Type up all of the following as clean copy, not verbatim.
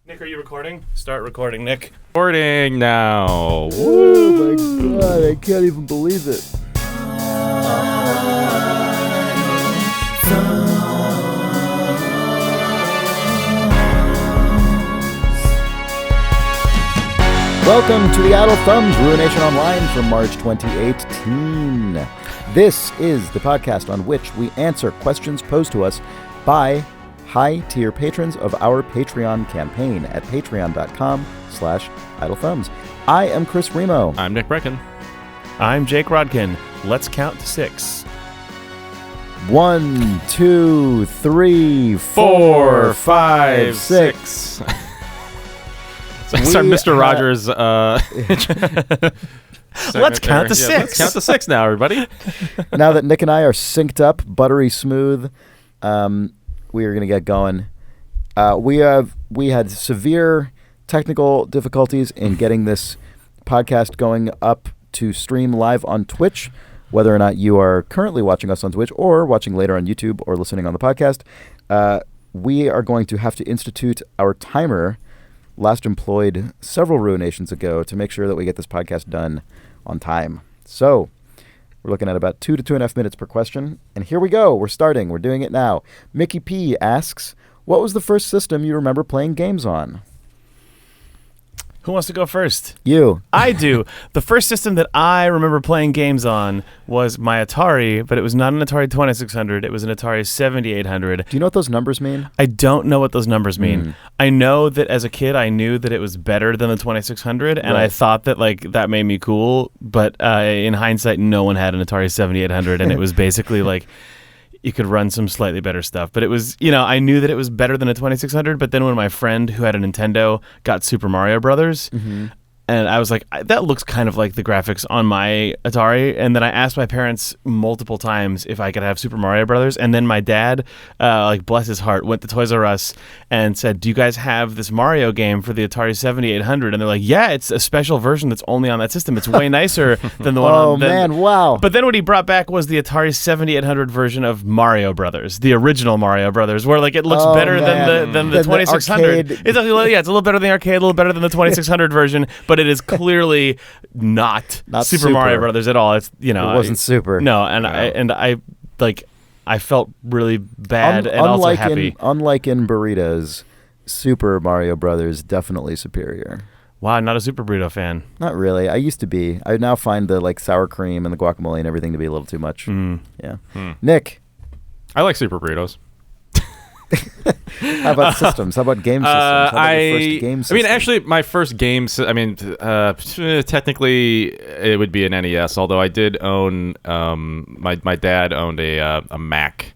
Nick, are you recording? Start recording, Nick. Recording now. Oh my god, I can't even believe it. Welcome to the Idle Thumbs Ruination Online for March 2018. This is the podcast on which we answer questions posed to us by high-tier patrons of our Patreon campaign at patreon.com/idlethumbs. I am Chris Remo. I'm Nick Brecken. I'm Jake Rodkin. Let's count to 6. 1, 2, 3, 4, 5, 6. That's our Mr. Rogers. Let's count to 6. Let's count to 6 now, everybody. Now that Nick and I are synced up, buttery smooth, we are going to get going. We had severe technical difficulties in getting this podcast going up to stream live on Twitch. Whether or not you are currently watching us on Twitch or watching later on YouTube or listening on the podcast, we are going to have to institute our timer, last employed several Ruinations ago, to make sure that we get this podcast done on time. So we're looking at about 2 to 2.5 minutes per question. And here we go. We're starting. We're doing it now. Mickey P asks, what was the first system you remember playing games on? Who wants to go first? You. I do. The first system that I remember playing games on was my Atari, but it was not an Atari 2600. It was an Atari 7800. Do you know what those numbers mean? I don't know what those numbers mean. I know that as a kid, I knew that it was better than the 2600, and I thought that that made me cool. But in hindsight, no one had an Atari 7800, and it was basically like you could run some slightly better stuff. But it was, I knew that it was better than a 2600, but then when my friend who had a Nintendo got Super Mario Brothers, and I was like, that looks kind of like the graphics on my Atari. And then I asked my parents multiple times if I could have Super Mario Brothers. And then my dad, bless his heart, went to Toys R Us and said, do you guys have this Mario game for the Atari 7800? And they're like, yeah, it's a special version that's only on that system. It's way nicer than the one on... Oh, man, wow. But then what he brought back was the Atari 7800 version of Mario Brothers, the original Mario Brothers, where it looks better than the 2600. It's a little better than the arcade, a little better than the 2600 version, but it is clearly not Super Mario Brothers at all. It's it wasn't super. No, and I felt really bad and also happy. Unlike in burritos, Super Mario Brothers definitely superior. Wow, not a Super Burrito fan. Not really. I used to be. I now find the sour cream and the guacamole and everything to be a little too much. Yeah. Nick, I like Super Burritos. how about systems? How about game systems? How about your first game system? Actually, my first game... technically, it would be an NES, although I did own... my dad owned a Mac,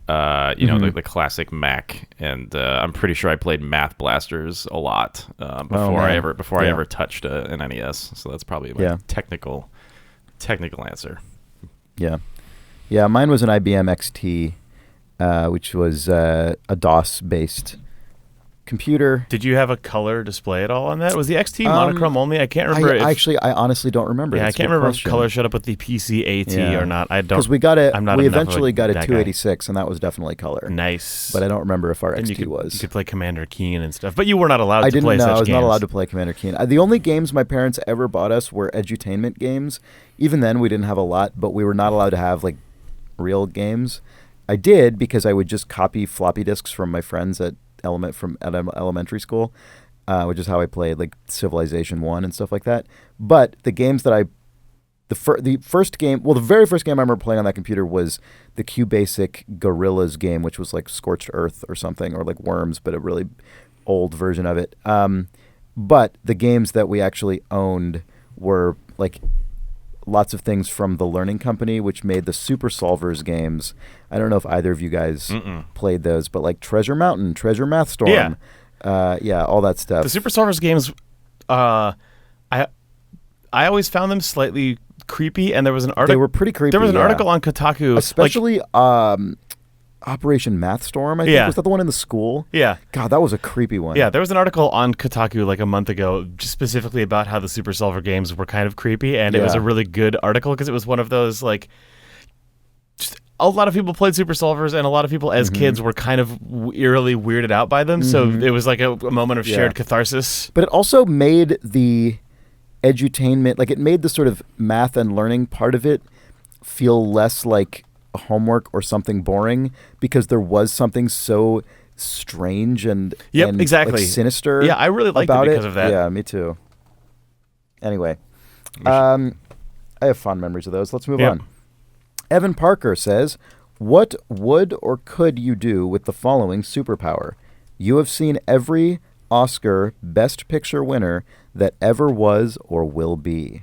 the classic Mac, and I'm pretty sure I played Math Blasters a lot before I ever touched an NES. So that's probably my technical answer. Yeah. Yeah, mine was an IBM XT, which was a DOS-based computer. Did you have a color display at all on that? Was the XT monochrome only? I can't remember. I honestly don't remember. Yeah, I can't remember if color showed up with the PC-AT or not. I don't. Because we eventually got a 286, and that was definitely color. Nice. But I don't remember if our XT was. You could play Commander Keen and stuff, but you were not allowed to play such games. I was not allowed to play Commander Keen. The only games my parents ever bought us were edutainment games. Even then, we didn't have a lot, but we were not allowed to have real games. I did because I would just copy floppy disks from my friends at elementary school, which is how I played Civilization 1 and stuff like that. But the games that the very first game I remember playing on that computer was the QBasic Gorillas game, which was like Scorched Earth or something, or like Worms, but a really old version of it. But the games that we actually owned were lots of things from the Learning Company, which made the Super Solvers games. I don't know if either of you guys played those, but Treasure Mountain, Treasure Math Storm, all that stuff. The Super Solvers games, I always found them slightly creepy, and there was an article. They were pretty creepy. There was an article on Kotaku, especially Operation Math Storm. I think was that the one in the school? Yeah. God, that was a creepy one. Yeah, there was an article on Kotaku a month ago, just specifically about how the Super Solver games were kind of creepy, and it was a really good article because it was one of those a lot of people played Super Solvers, and a lot of people as kids were kind of eerily weirded out by them. So it was like a moment of shared catharsis. But it also made the edutainment, like it made the sort of math and learning part of it feel less like homework or something boring, because there was something so strange and exactly like sinister. Yeah, I really liked it because of that. Yeah, me too. Anyway, I have fond memories of those. Let's move on. Evan Parker says, "What would or could you do with the following superpower? You have seen every Oscar Best Picture winner that ever was or will be."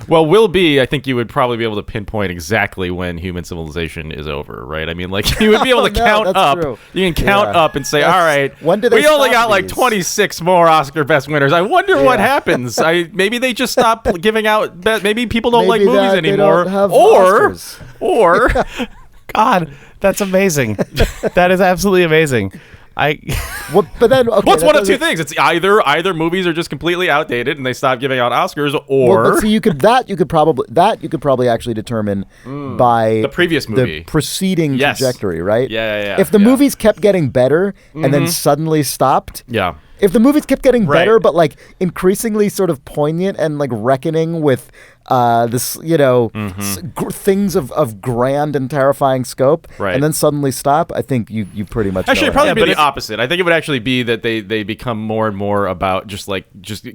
Well, will be. I think you would probably be able to pinpoint exactly when human civilization is over, right? I mean, like you would be able to count up. True. You can count up and say, all right, when do they we only stop got like these? 26 more Oscar Best winners. I wonder what happens. Maybe they just stop giving out. Maybe people don't like movies they anymore, don't have or Oscars. or God, that's amazing. That is absolutely amazing. But then, okay, what's that one of two doesn't- things? It's either movies are just completely outdated and they stop giving out Oscars, or Well, but see, you could probably actually determine by the previous movie. the preceding Yes. trajectory, right? Yeah. If the movies kept getting better and then suddenly stopped, yeah. if the movies kept getting Right. better but like increasingly sort of poignant and like reckoning with this, things of grand and terrifying scope, Right. and then suddenly stop, I think you pretty much Actually, know it'd probably Yeah, be but the if- opposite. I think it would actually be that they become more and more about just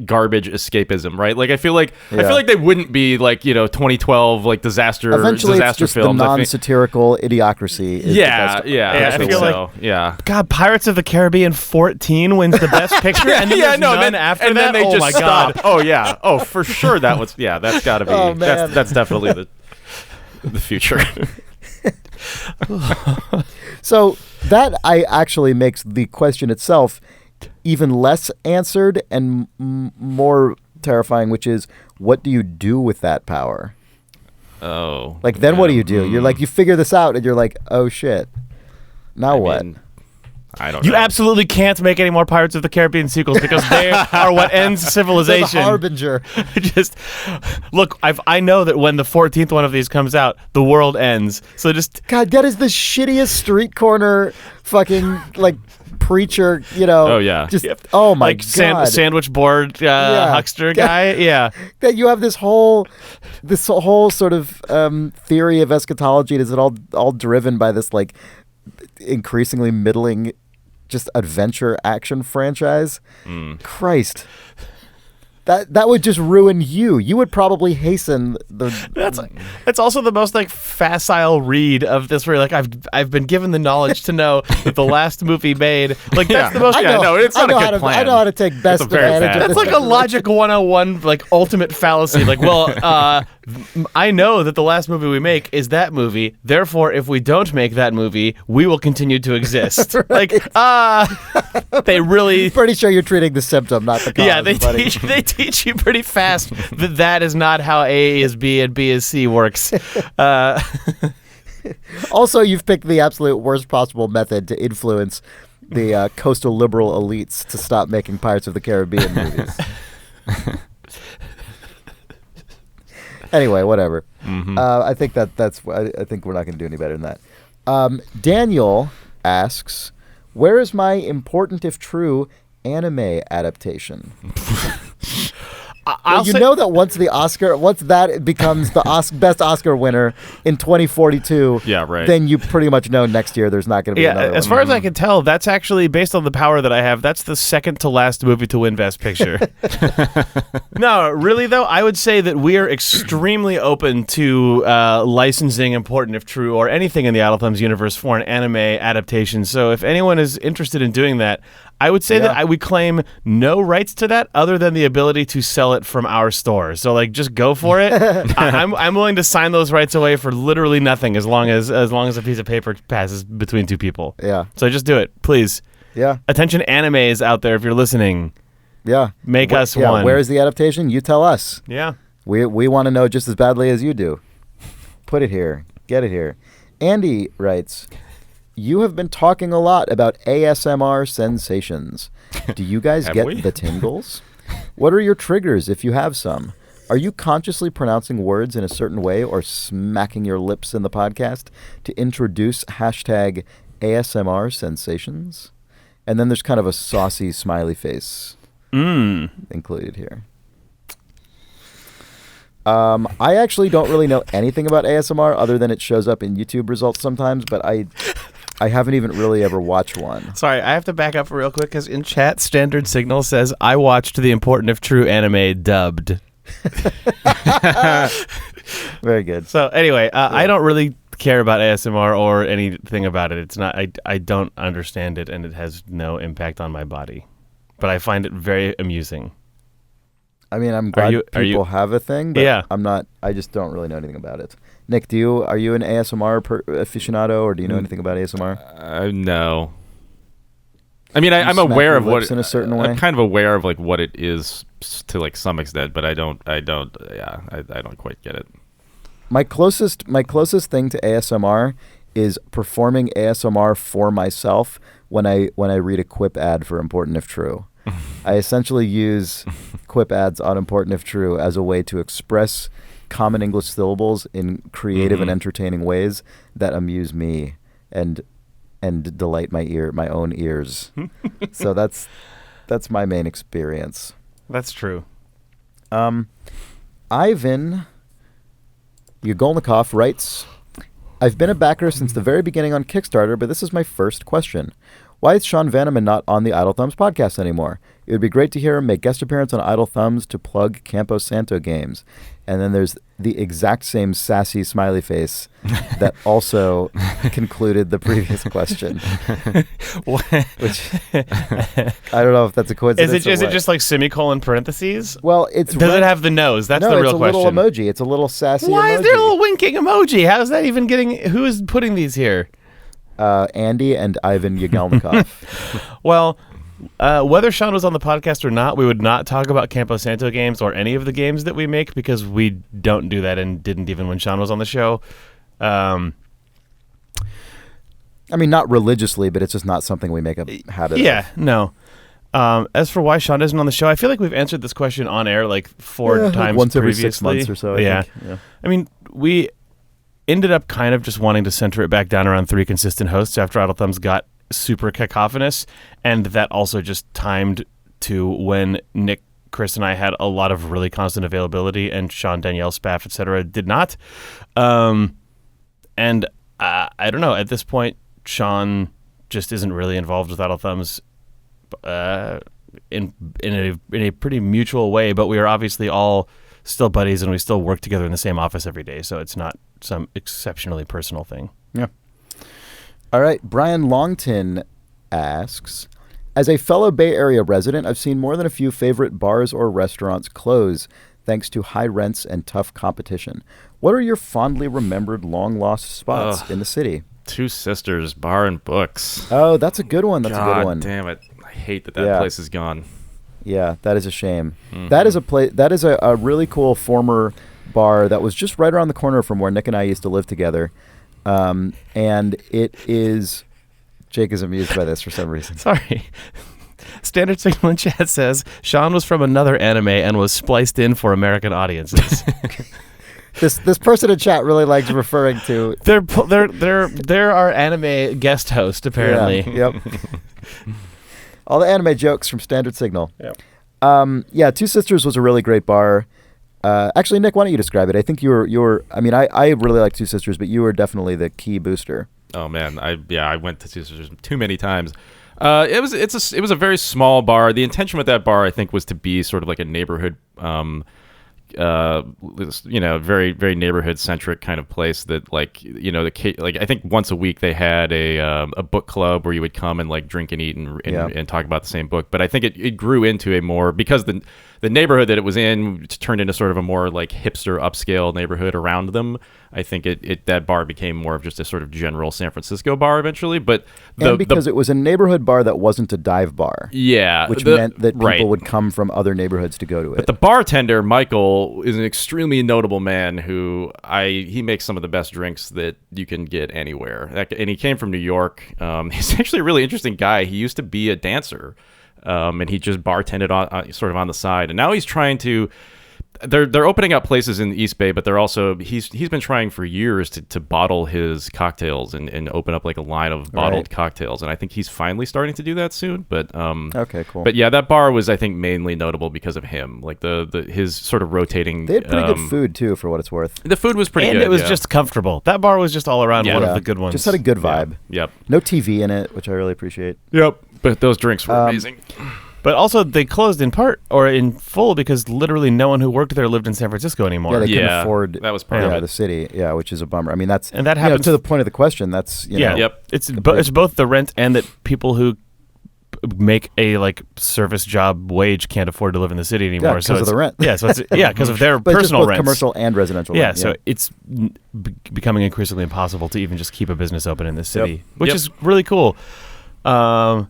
garbage escapism, right? Like I feel like they wouldn't be like 2012 like disaster eventually it's disaster just the films. I think- non-satirical idiocracy. Is the best- I think feel so. Yeah. God, Pirates of the Caribbean 14 wins the Best Picture, and then there's none after and that. then they Oh just my stop. God. Oh yeah. Oh, for sure that's got to be. Oh, man. That's definitely the future. So that actually makes the question itself even less answered and more terrifying, which is, what do you do with that power? Oh. Like, then what do you do? You're like, you figure this out, and you're like, oh shit. Now what? I don't You know. absolutely can't make any more Pirates of the Caribbean sequels because they are what ends They're the civilization. harbinger. Just look, I know that when the 14th one of these comes out, the world ends. So just God, that is the shittiest street corner fucking like preacher. Oh, yeah. Just oh my like god. sandwich board huckster guy. Yeah. That you have this whole sort of theory of eschatology. Is it all driven by this like increasingly middling just adventure action franchise? Christ, that would just ruin you. You would probably hasten the. That's also the most like facile read of this. Where like I've been given the knowledge to know that the last movie made like that's the most. I know, it's not I know a good how to, plan. I know how to take best It's a very advantage bad of That's this. like a logic 101 like ultimate fallacy. Like, well, I know that the last movie we make is that movie. Therefore, if we don't make that movie, we will continue to exist. Like, they really. Pretty sure you're treating the symptom, not the cause. Yeah, they buddy. teach you pretty fast that is not how A is B and B is C works. Also, you've picked the absolute worst possible method to influence the coastal liberal elites to stop making Pirates of the Caribbean movies. Anyway, whatever. I think that's. I think we're not going to do any better than that. Daniel asks, "Where is my important, if true, anime adaptation?" I'll you say- know that once that becomes the best Oscar winner in 2042, Yeah, right. then you pretty much know next year there's not going to be Yeah, another as one. far as I can tell, that's actually based on the power that I have. That's the second to last movie to win Best Picture. No, really though, I would say that we are extremely open to licensing Important If True or anything in the Idle Thumbs universe for an anime adaptation. So if anyone is interested in doing that, I would say that we claim no rights to that other than the ability to sell it from our store. So like, just go for it. I'm willing to sign those rights away for literally nothing as long as a piece of paper passes between two people. Yeah. So just do it, please. Yeah. Attention animes out there, if you're listening, Yeah. make us one. Where is the adaptation? You tell us. Yeah. We want to know just as badly as you do. Put it here. Get it here. Andy writes, "You have been talking a lot about ASMR sensations. Do you guys Have get we? the tingles? What are your triggers if you have some? Are you consciously pronouncing words in a certain way or smacking your lips in the podcast to introduce hashtag ASMR sensations? And then there's kind of a saucy smiley face included here. I actually don't really know anything about ASMR other than it shows up in YouTube results sometimes, but I haven't even really ever watched one. Sorry, I have to back up real quick because in chat, Standard Signal says, I watched the Important If True anime dubbed. Very good. So anyway, I don't really care about ASMR or anything about it. It's not. I don't understand it, and it has no impact on my body. But I find it very amusing. I mean, I'm glad people have a thing, but yeah. I'm not. I just don't really know anything about it. Nick, are you an ASMR aficionado, or do you know anything about ASMR? No. I mean, I'm aware of what in a certain way. I'm kind of aware of like what it is to like some extent, but I don't quite get it. My closest thing to ASMR is performing ASMR for myself when I read a Quip ad for Important If True. I essentially use Quip ads on Important If True as a way to express common English syllables in creative and entertaining ways that amuse me and delight my own ears. So that's my main experience. That's true. Ivan Yagolnikov writes, I've been a backer since the very beginning on Kickstarter, but this is my first question. Why is Sean Vanneman not on the Idle Thumbs podcast anymore? It would be great to hear him make guest appearance on Idle Thumbs to plug Campo Santo games. And then there's the exact same sassy smiley face that also concluded the previous question. Which I don't know if that's a coincidence. Is it just like semicolon parentheses? Well, does it have the nose? That's the real question. No, it's a little emoji. It's a little sassy Why emoji. is there a little winking emoji? How is that even getting... Who is putting these here? Andy and Ivan Yagelnikov. Well, whether Sean was on the podcast or not, we would not talk about Campo Santo games or any of the games that we make because we don't do that and didn't even when Sean was on the show. I mean, not religiously, but it's just not something we make a habit of. Yeah, no. As for why Sean isn't on the show, I feel like we've answered this question on air like four times once every previously. 6 months or so, I think. Yeah. I mean, we ended up kind of just wanting to center it back down around 3 consistent hosts after Idle Thumbs got super cacophonous, and that also just timed to when Nick, Chris, and I had a lot of really constant availability, and Sean, Danielle, Spaff, etc. did not. And I don't know. At this point, Sean just isn't really involved with Idle Thumbs in a pretty mutual way, but we are obviously all still buddies, and we still work together in the same office every day, so it's not some exceptionally personal thing. Yeah. All right. Brian Longton asks, as a fellow Bay Area resident, I've seen more than a few favorite bars or restaurants close thanks to high rents and tough competition. What are your fondly remembered long-lost spots in the city? Two Sisters Bar and Books. Oh, that's a good one. That's a good one. Damn it. I hate that place is gone. Yeah, that is a shame. That is a place. That is a really cool former bar that was just right around the corner from where Nick and I used to live together. And it is... Jake is amused by this for some reason. Sorry. Standard Signal in chat says Sean was from another anime and was spliced in for American audiences. This person in chat really likes referring to... They're our anime guest host, apparently. Yeah, yep. All the anime jokes from Standard Signal. Yep. Yeah, Two Sisters was a really great bar. Actually, Nick, why don't you describe it? I think you were. I mean, I really like Two Sisters, but you were definitely the key booster. Oh man, I went to Two Sisters too many times. It was a very small bar. The intention with that bar, I think, was to be sort of like a neighborhood, very very neighborhood centric kind of place that like I think once a week they had a book club where you would come and like drink and eat and talk about the same book. But I think it grew into a more, because the neighborhood that it was in turned into sort of a more like hipster upscale neighborhood around them. I think that bar became more of just a sort of general San Francisco bar eventually. But because it was a neighborhood bar that wasn't a dive bar. Yeah. Which meant that people would come from other neighborhoods to go to it. But the bartender, Michael, is an extremely notable man who he makes some of the best drinks that you can get anywhere. And he came from New York. He's actually a really interesting guy. He used to be a dancer. And he just bartended sort of on the side. And now he's trying to... they're opening up places in the East Bay, but they're also he's been trying for years to bottle his cocktails and open up like a line of bottled cocktails, and I think he's finally starting to do that soon. But okay, cool. But yeah, that bar was, I think, mainly notable because of him, like his sort of rotating. They had pretty good food too, for what it's worth. The food was pretty and good, it was just comfortable. That bar was just all around one of the good ones. Just had a good vibe. Yep. No TV in it, which I really appreciate. Yep. But those drinks were amazing. But also, they closed in part or in full because literally no one who worked there lived in San Francisco anymore. Yeah, they couldn't afford that was part of it. the city. Yeah, which is a bummer. I mean, that and that happens to the point of the question. That's know, Yep. It's both the rent and that people who make a like service job wage can't afford to live in the city anymore. Yeah, because of the rent. Yeah, so it's because of their but personal rent, commercial and residential. Yeah, rent, so it's becoming increasingly impossible to even just keep a business open in this city, which is really cool. I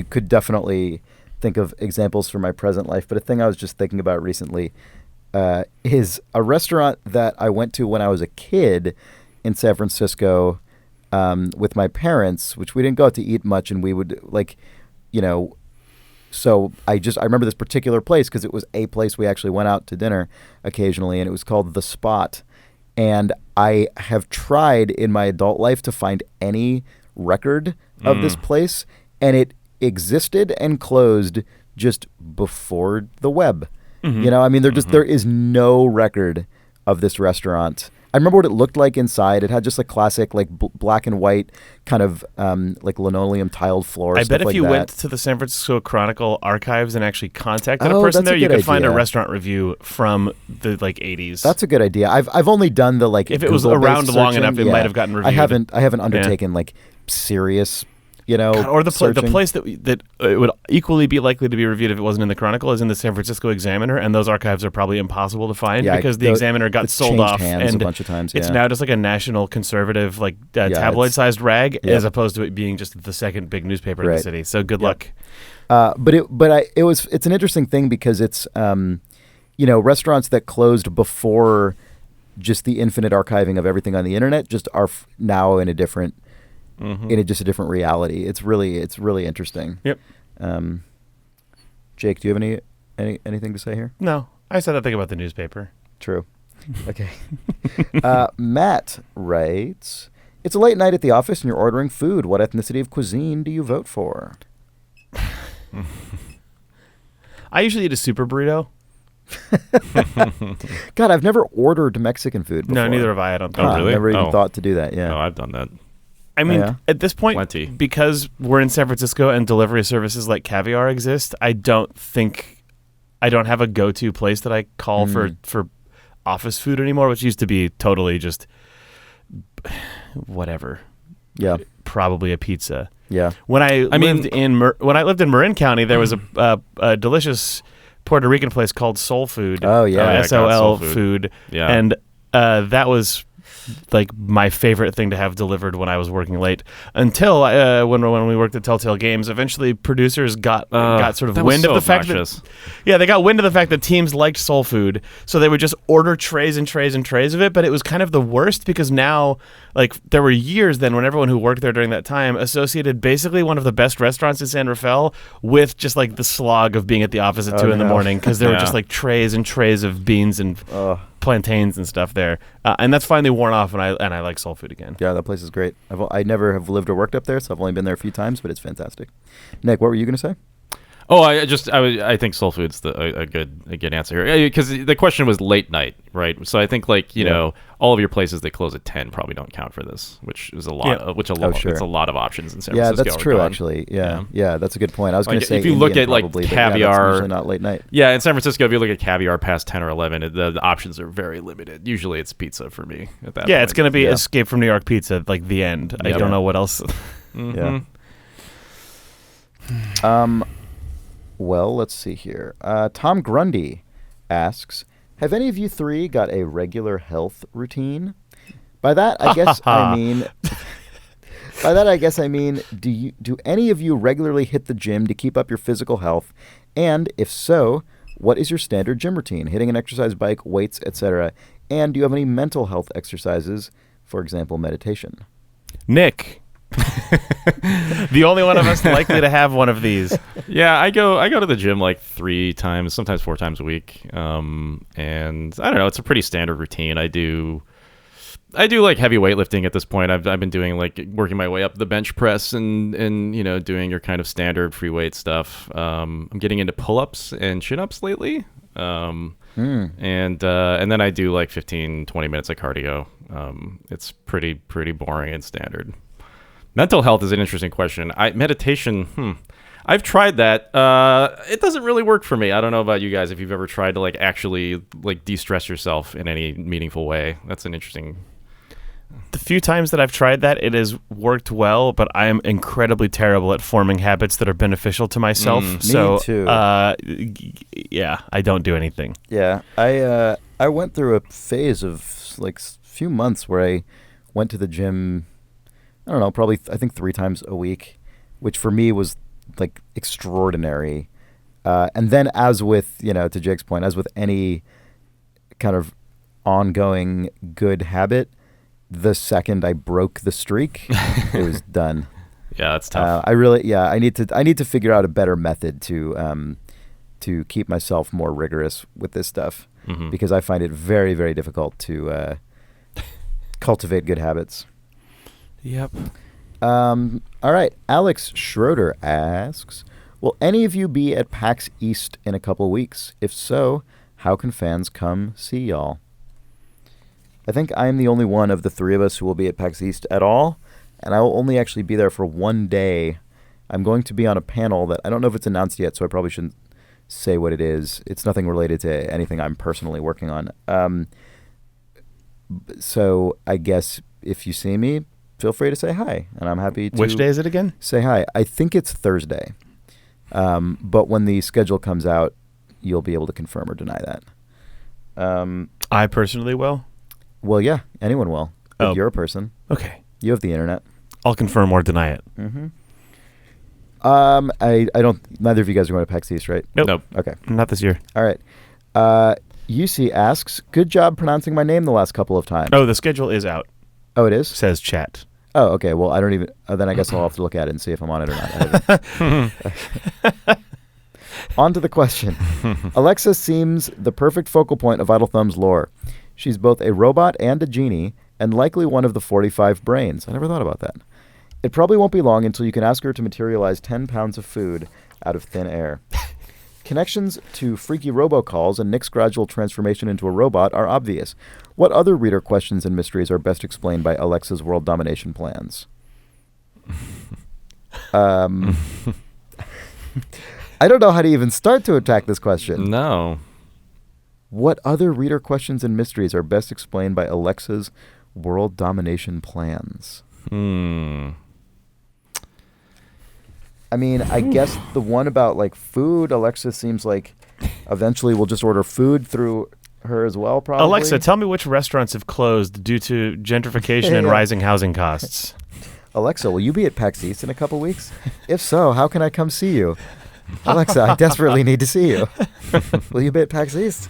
could definitely think of examples for my present life, but a thing I was just thinking about recently is a restaurant that I went to when I was a kid in San Francisco with my parents, which we didn't go out to eat much, and we would so I remember this particular place because it was a place we actually went out to dinner occasionally, and it was called The Spot. And I have tried in my adult life to find any record of this place, and it existed and closed just before the web. Mm-hmm. I mean, there is no record of this restaurant. I remember what it looked like inside. It had just a classic like black and white kind of like linoleum tiled floor. I bet if like you that. went to the San Francisco Chronicle archives and actually contacted a person there, you could find a restaurant review from the like 80s. That's a good idea. I've only done the like if it was around long enough, it might have gotten reviewed. I haven't undertaken like serious. God, or the place that it would equally be likely to be reviewed if it wasn't in the Chronicle is in the San Francisco Examiner, and those archives are probably impossible to find because the Examiner got sold off hands and a bunch of times. It's now just like a national conservative like tabloid-sized rag, as opposed to it being just the second big newspaper in the city. So good luck. It's an interesting thing because it's restaurants that closed before just the infinite archiving of everything on the internet just are now in a different. In just a different reality. It's really interesting. Yep. Jake, do you have anything to say here? No, I said that thing about the newspaper. True. Okay. Matt writes, "It's a late night at the office and you're ordering food. What ethnicity of cuisine do you vote for?" I usually eat a super burrito. God, I've never ordered Mexican food before. No, neither have I don't think. Oh, really? I've never even thought to do that. Yeah. No, I've done that. I mean, at this point, Plenty. because we're in San Francisco and delivery services like Caviar exist, I don't have a go-to place that I call for office food anymore, which used to be totally just whatever. Yeah. Probably a pizza. Yeah. When I lived in Marin County, there was a delicious Puerto Rican place called Soul Food. Oh yeah, SOL Food. Yeah. And that was like my favorite thing to have delivered when I was working late, until when we worked at Telltale Games. Eventually producers got sort of wind of the fact that they got wind of the fact that teams liked soul food, so they would just order trays and trays and trays of it. But it was kind of the worst because now, like, there were years then when everyone who worked there during that time associated basically one of the best restaurants in San Rafael with just like the slog of being at the office at 2 in the morning, because there were just like trays and trays of beans and plantains and stuff there, and that's finally worn off, and I like soul food again. Yeah, that place is great. I never have lived or worked up there, so I've only been there a few times, but it's fantastic. Nick, what were you going to say? Oh, I think soul food's a good answer here, because the question was late night, right? So I think all of your places that close at 10 probably don't count for this, which is a lot. Sure. It's a lot of options in San Francisco. Yeah, that's true. Actually, yeah, that's a good point. I was going to say if you look at like Caviar, that's usually not late night. Yeah, in San Francisco, if you look at Caviar past 10 or 11, the options are very limited. Usually, it's pizza for me at that. Yeah, it's going to be Escape from New York pizza, like the end. I don't know what else. Yeah. Well, let's see here. Tom Grundy asks, have any of you three got a regular health routine? By that, I guess I mean, do any of you regularly hit the gym to keep up your physical health? And if so, what is your standard gym routine? Hitting an exercise bike, weights, etc. And do you have any mental health exercises, for example, meditation? Nick. The only one of us likely to have one of these. Yeah, I go to the gym like 3 times, sometimes 4 times a week. And I don't know, it's a pretty standard routine. I do like heavy weightlifting at this point. I've been doing like working my way up the bench press and doing your kind of standard free weight stuff. I'm getting into pull-ups and chin-ups lately. And then I do like 15-20 minutes of cardio. It's pretty boring and standard. Mental health is an interesting question. Meditation, I've tried that. It doesn't really work for me. I don't know about you guys if you've ever tried to like actually like de-stress yourself in any meaningful way. That's an interesting. The few times that I've tried that, it has worked well, but I am incredibly terrible at forming habits that are beneficial to myself. Me too. Yeah, I don't do anything. Yeah, I went through a phase of like few months where I went to the gym, I don't know, probably I think 3 times a week, which for me was like extraordinary. And then as with, to Jake's point, as with any kind of ongoing good habit, the second I broke the streak, it was done. Yeah, that's tough. I need to figure out a better method to keep myself more rigorous with this stuff, because I find it very, very difficult to cultivate good habits. Yep. All right. Alex Schroeder asks, will any of you be at PAX East in a couple weeks? If so, how can fans come see y'all? I think I'm the only one of the 3 of us who will be at PAX East at all, and I will only actually be there for 1 day. I'm going to be on a panel that I don't know if it's announced yet, so I probably shouldn't say what it is. It's nothing related to anything I'm personally working on. So I guess if you see me, feel free to say hi, and I'm happy to. Which day is it again? Say hi. I think it's Thursday, but when the schedule comes out, you'll be able to confirm or deny that. I personally will. Well, yeah, anyone will. If Oh. you're a person. Okay. You have the internet. I'll confirm or deny it. Mm-hmm. I don't. Neither of you guys are going to PAX East, right? Nope. Okay. Not this year. All right. UC asks, good job pronouncing my name the last couple of times. Oh, the schedule is out, Oh, it is? says chat. Oh, okay. Well, I don't even. Then I guess I'll have to look at it and see if I'm on it or not. On to the question. Alexa seems the perfect focal point of Idle Thumb's lore. She's both a robot and a genie, and likely one of the 45 brains. I never thought about that. It probably won't be long until you can ask her to materialize 10 pounds of food out of thin air. Connections to freaky robocalls and Nick's gradual transformation into a robot are obvious. What other reader questions and mysteries are best explained by Alexa's world domination plans? I don't know how to even start to attack this question. No. What other reader questions and mysteries are best explained by Alexa's world domination plans? I mean, I guess the one about like food, Alexa seems like eventually we'll just order food through her as well, probably. Alexa, tell me which restaurants have closed due to gentrification and rising housing costs. Alexa, will you be at PAX East in a couple weeks? If so, how can I come see you? Alexa, I desperately need to see you. Will you be at PAX East?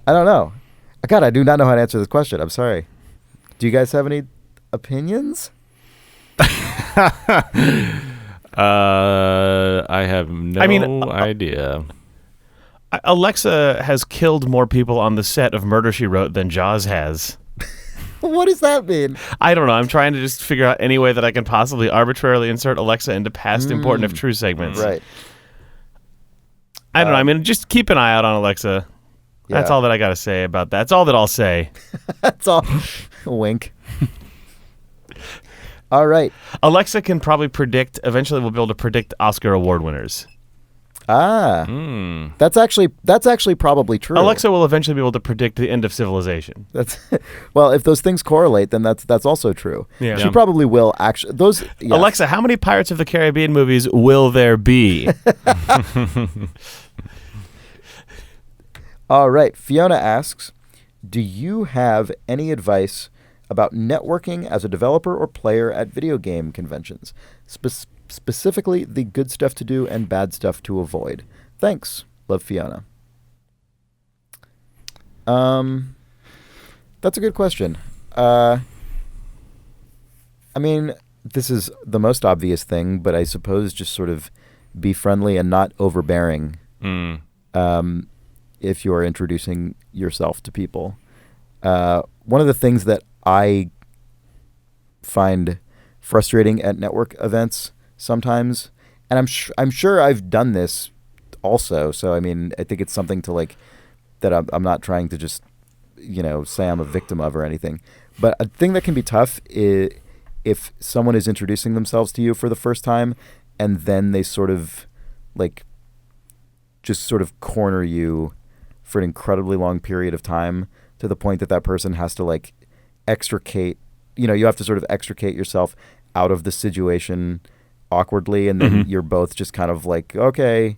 I don't know. God, I do not know how to answer this question. I'm sorry. Do you guys have any opinions? I have no idea. Alexa has killed more people on the set of Murder, She Wrote than Jaws has. What does that mean? I don't know. I'm trying to just figure out any way that I can possibly arbitrarily insert Alexa into past important if true segments. Right. I don't know. I mean, just keep an eye out on Alexa. Yeah. That's all that I got to say about that. That's all that I'll say. That's all. Wink. All right. Alexa can probably predict, eventually we'll be able to predict Oscar award winners. That's actually probably true. Alexa will eventually be able to predict the end of civilization. That's well, if those things correlate, then that's also true. Yeah. She probably will actually those. Yes. Alexa, how many Pirates of the Caribbean movies will there be? All right. Fiona asks, do you have any advice about networking as a developer or player at video game conventions? Specifically, the good stuff to do and bad stuff to avoid. Thanks. Love, Fiona. That's a good question. I mean, this is the most obvious thing, but I suppose just sort of be friendly and not overbearing. If you are introducing yourself to people. One of the things that I find frustrating at network events sometimes, and I'm sure I've done this also. So I mean, I think it's something to like that I'm not trying to just say I'm a victim of or anything. But a thing that can be tough is if someone is introducing themselves to you for the first time, and then they sort of like just sort of corner you for an incredibly long period of time, to the point that that person has to like extricate, you have to sort of extricate yourself out of the situation awkwardly, and then you're both just kind of like, okay,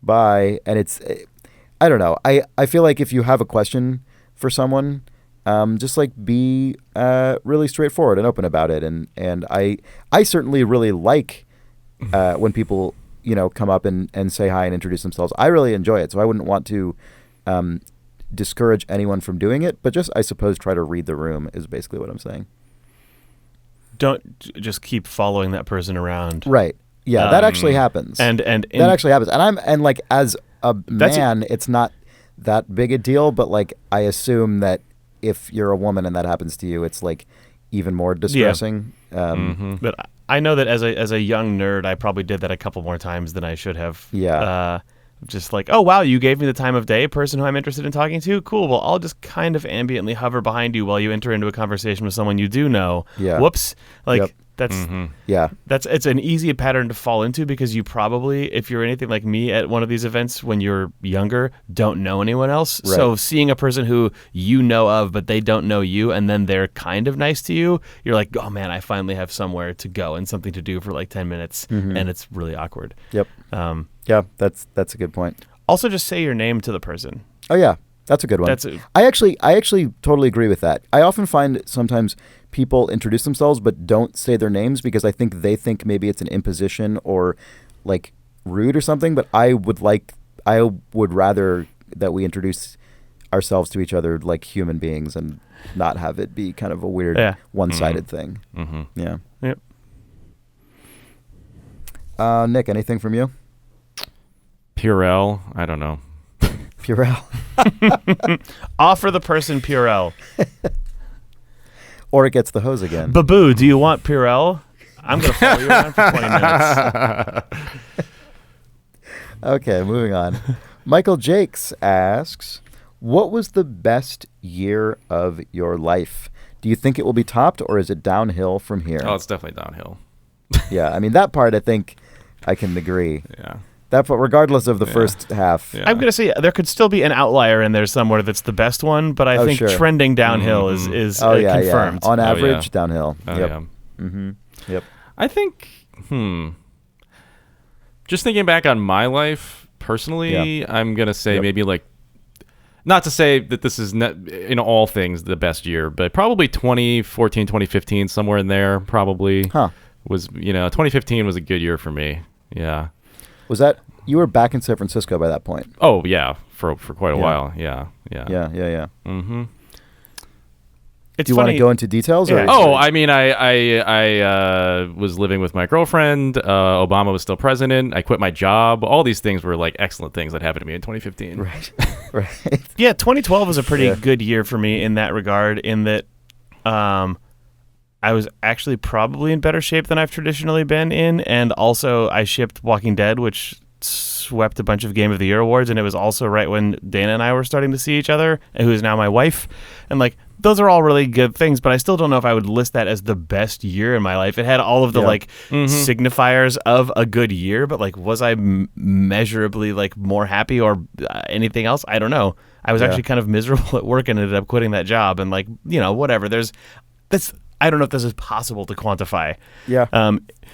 bye. And it's, I don't know. I feel like if you have a question for someone, just like be really straightforward and open about it. And I certainly really like when people, come up and say hi and introduce themselves. I really enjoy it. So I wouldn't want to discourage anyone from doing it, but just, I suppose, try to read the room is basically what I'm saying. Don't just keep following that person around. Right. Yeah, that actually happens. And that actually happens. And like as a man, it's not that big a deal, but like I assume that if you're a woman and that happens to you, it's like even more distressing. Yeah. But I know that as a young nerd, I probably did that a couple more times than I should have. Yeah. Just like, oh, wow, you gave me the time of day, person who I'm interested in talking to? Cool. Well, I'll just kind of ambiently hover behind you while you enter into a conversation with someone you do know. Yeah. Whoops. Like, Yep. that's Yeah. it's an easy pattern to fall into, because you probably, if you're anything like me at one of these events when you're younger, don't know anyone else. Right. So seeing a person who you know of, but they don't know you, and then they're kind of nice to you, you're like, oh man, I finally have somewhere to go and something to do for like 10 minutes. And it's really awkward. Yep. Yeah, that's a good point. Also, just say your name to the person. Oh yeah, that's a good one. I actually totally agree with that. I often find sometimes people introduce themselves but don't say their names because I think they think maybe it's an imposition or like rude or something. But I would rather that we introduce ourselves to each other like human beings and not have it be kind of a weird one-sided thing. Yeah. Yep. Nick, anything from you? Purell, I don't know. Purell. Offer the person Purell. Or it gets the hose again. Baboo, do you want Purell? I'm going to follow you around for 20 minutes. Okay, moving on. Michael Jakes asks, what was the best year of your life? Do you think it will be topped, or is it downhill from here? Oh, it's definitely downhill. Yeah, I mean, that part I think I can agree. Yeah. That part, regardless of the first half. Yeah. I'm going to say there could still be an outlier in there somewhere that's the best one, but I think trending downhill is confirmed. On average, downhill. Oh, yep. yeah. Yep. I think, just thinking back on my life personally, I'm going to say maybe like, not to say that this is in all things the best year, but probably 2014, 2015, somewhere in there probably was, 2015 was a good year for me. Yeah. Was that, you were back in San Francisco by that point? Oh, yeah, for quite a while. Yeah. Mm-hmm. It's Do you want to go into details? Yeah. Oh, I mean, I was living with my girlfriend. Obama was still president. I quit my job. All these things were like excellent things that happened to me in 2015. Right. Right. Yeah, 2012 was a pretty good year for me in that regard, in that I was actually probably in better shape than I've traditionally been in, and also I shipped Walking Dead, which swept a bunch of Game of the Year awards, and it was also right when Dana and I were starting to see each other, who is now my wife, and like those are all really good things, but I still don't know if I would list that as the best year in my life. It had all of the signifiers of a good year, but like was I measurably like more happy or anything else? I don't know. I was actually kind of miserable at work and ended up quitting that job, and like whatever. I don't know if this is possible to quantify. Yeah.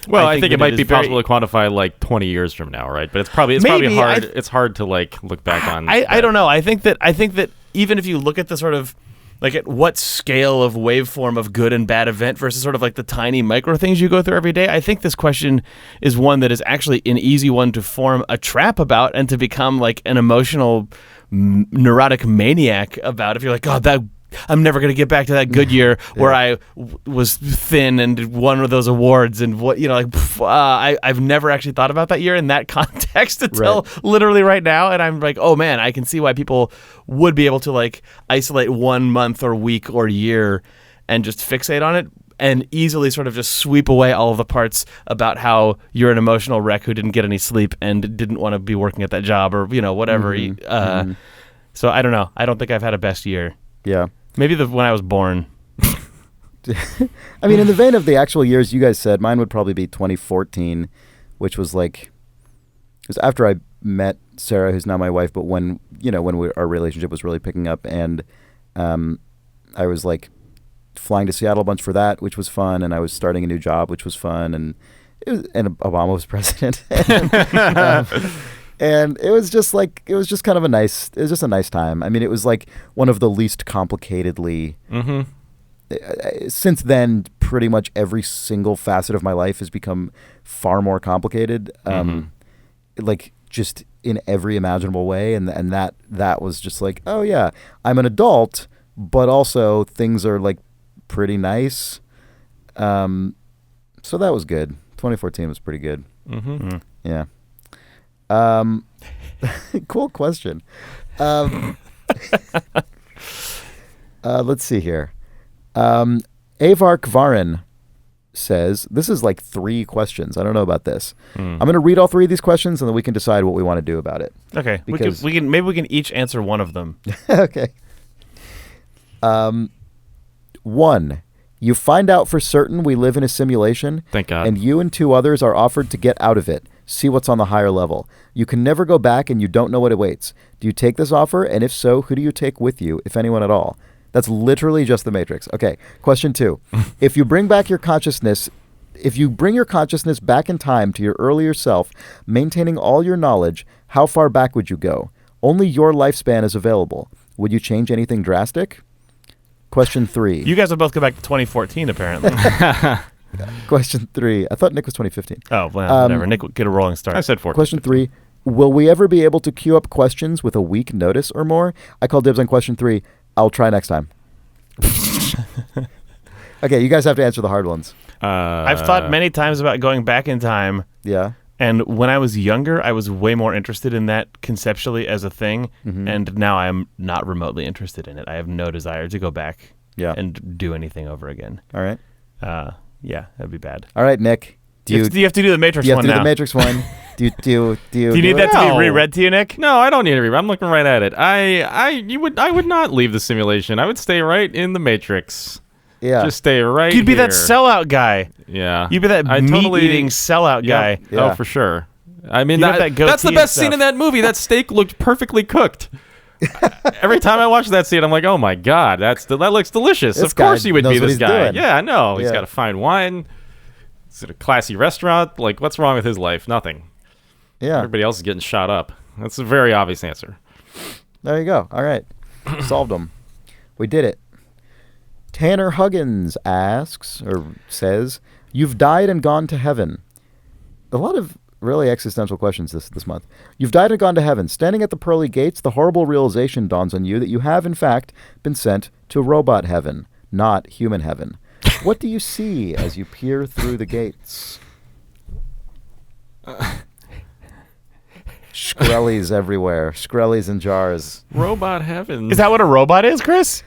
Well, I think it might be possible to quantify like 20 years from now, right? But it's probably hard. It's hard to like look back on. I don't know. I think that even if you look at the sort of like at what scale of waveform of good and bad event versus sort of like the tiny micro things you go through every day, I think this question is one that is actually an easy one to form a trap about and to become like an emotional neurotic maniac about. If you're like, God, I'm never gonna get back to that good year where I was thin and won one of those awards and what I've never actually thought about that year in that context until literally right now, and I'm like, oh man, I can see why people would be able to like isolate 1 month or week or year and just fixate on it and easily sort of just sweep away all of the parts about how you're an emotional wreck who didn't get any sleep and didn't want to be working at that job or whatever. So I don't know. I don't think I've had a best year. Yeah. Maybe when I was born. I mean, in the vein of the actual years you guys said, mine would probably be 2014, which was like, it was after I met Sarah, who's now my wife, but when our relationship was really picking up, and I was like flying to Seattle a bunch for that, which was fun, and I was starting a new job, which was fun, and Obama was president. And it was just kind of a nice time. I mean, it was like one of the least complicatedly. Since then, pretty much every single facet of my life has become far more complicated, like just in every imaginable way. And that was just like, oh yeah, I'm an adult, but also things are like pretty nice. So that was good. 2014 was pretty good. Yeah. Cool question. Let's see here. Avar Kvarin says, this is like 3 questions. I don't know about this. I'm going to read all 3 of these questions and then we can decide what we want to do about it. Okay. Maybe we can each answer one of them. Okay. 1. You find out for certain we live in a simulation. Thank God. And you and 2 others are offered to get out of it. See what's on the higher level. You can never go back and you don't know what awaits. Do you take this offer? And if so, who do you take with you, if anyone at all? That's literally just the Matrix. Okay. Question 2. If you bring your consciousness back in time to your earlier self, maintaining all your knowledge, how far back would you go? Only your lifespan is available. Would you change anything drastic? Question 3. You guys will both go back to 2014, apparently. Question 3. I thought Nick was 2015. Oh, well, whatever. Nick will get a rolling start. I said 14. Question 3. Will we ever be able to queue up questions with a week notice or more? I call dibs on question 3. I'll try next time. Okay, you guys have to answer the hard ones. I've thought many times about going back in time. Yeah. And when I was younger, I was way more interested in that conceptually as a thing. And now I am not remotely interested in it. I have no desire to go back and do anything over again. All right. Yeah, that'd be bad. All right, Nick. Do you have to do the Matrix one now? You have to do the Matrix one. Do you need that to be reread to you, Nick? No, I don't need to reread. I'm looking right at it. I would not leave the simulation. I would stay right in the Matrix. Yeah. Just stay right You'd be here. that sellout guy. Yeah. You'd be that meat-eating sellout guy. Yeah. Oh, for sure. I mean, that that's the goatee best and scene in that movie. That steak looked perfectly cooked. Every time I watch that scene, I'm like, oh my God, that looks delicious. This Of course guy he would knows be what this he's guy. doing. Yeah, I know. He's Yeah. got a fine wine. He's at a classy restaurant. Like, what's wrong with his life? Nothing. Yeah. Everybody else is getting shot up. That's a very obvious answer. There you go. All right. Solved them. We did it. Tanner Huggins says, you've died and gone to heaven. A lot of really existential questions this month. You've died and gone to heaven. Standing at the pearly gates, the horrible realization dawns on you that you have, in fact, been sent to robot heaven, not human heaven. What do you see as you peer through the gates? Skrellies everywhere. Skrellies in jars. Robot heaven. Is that what a robot is, Chris?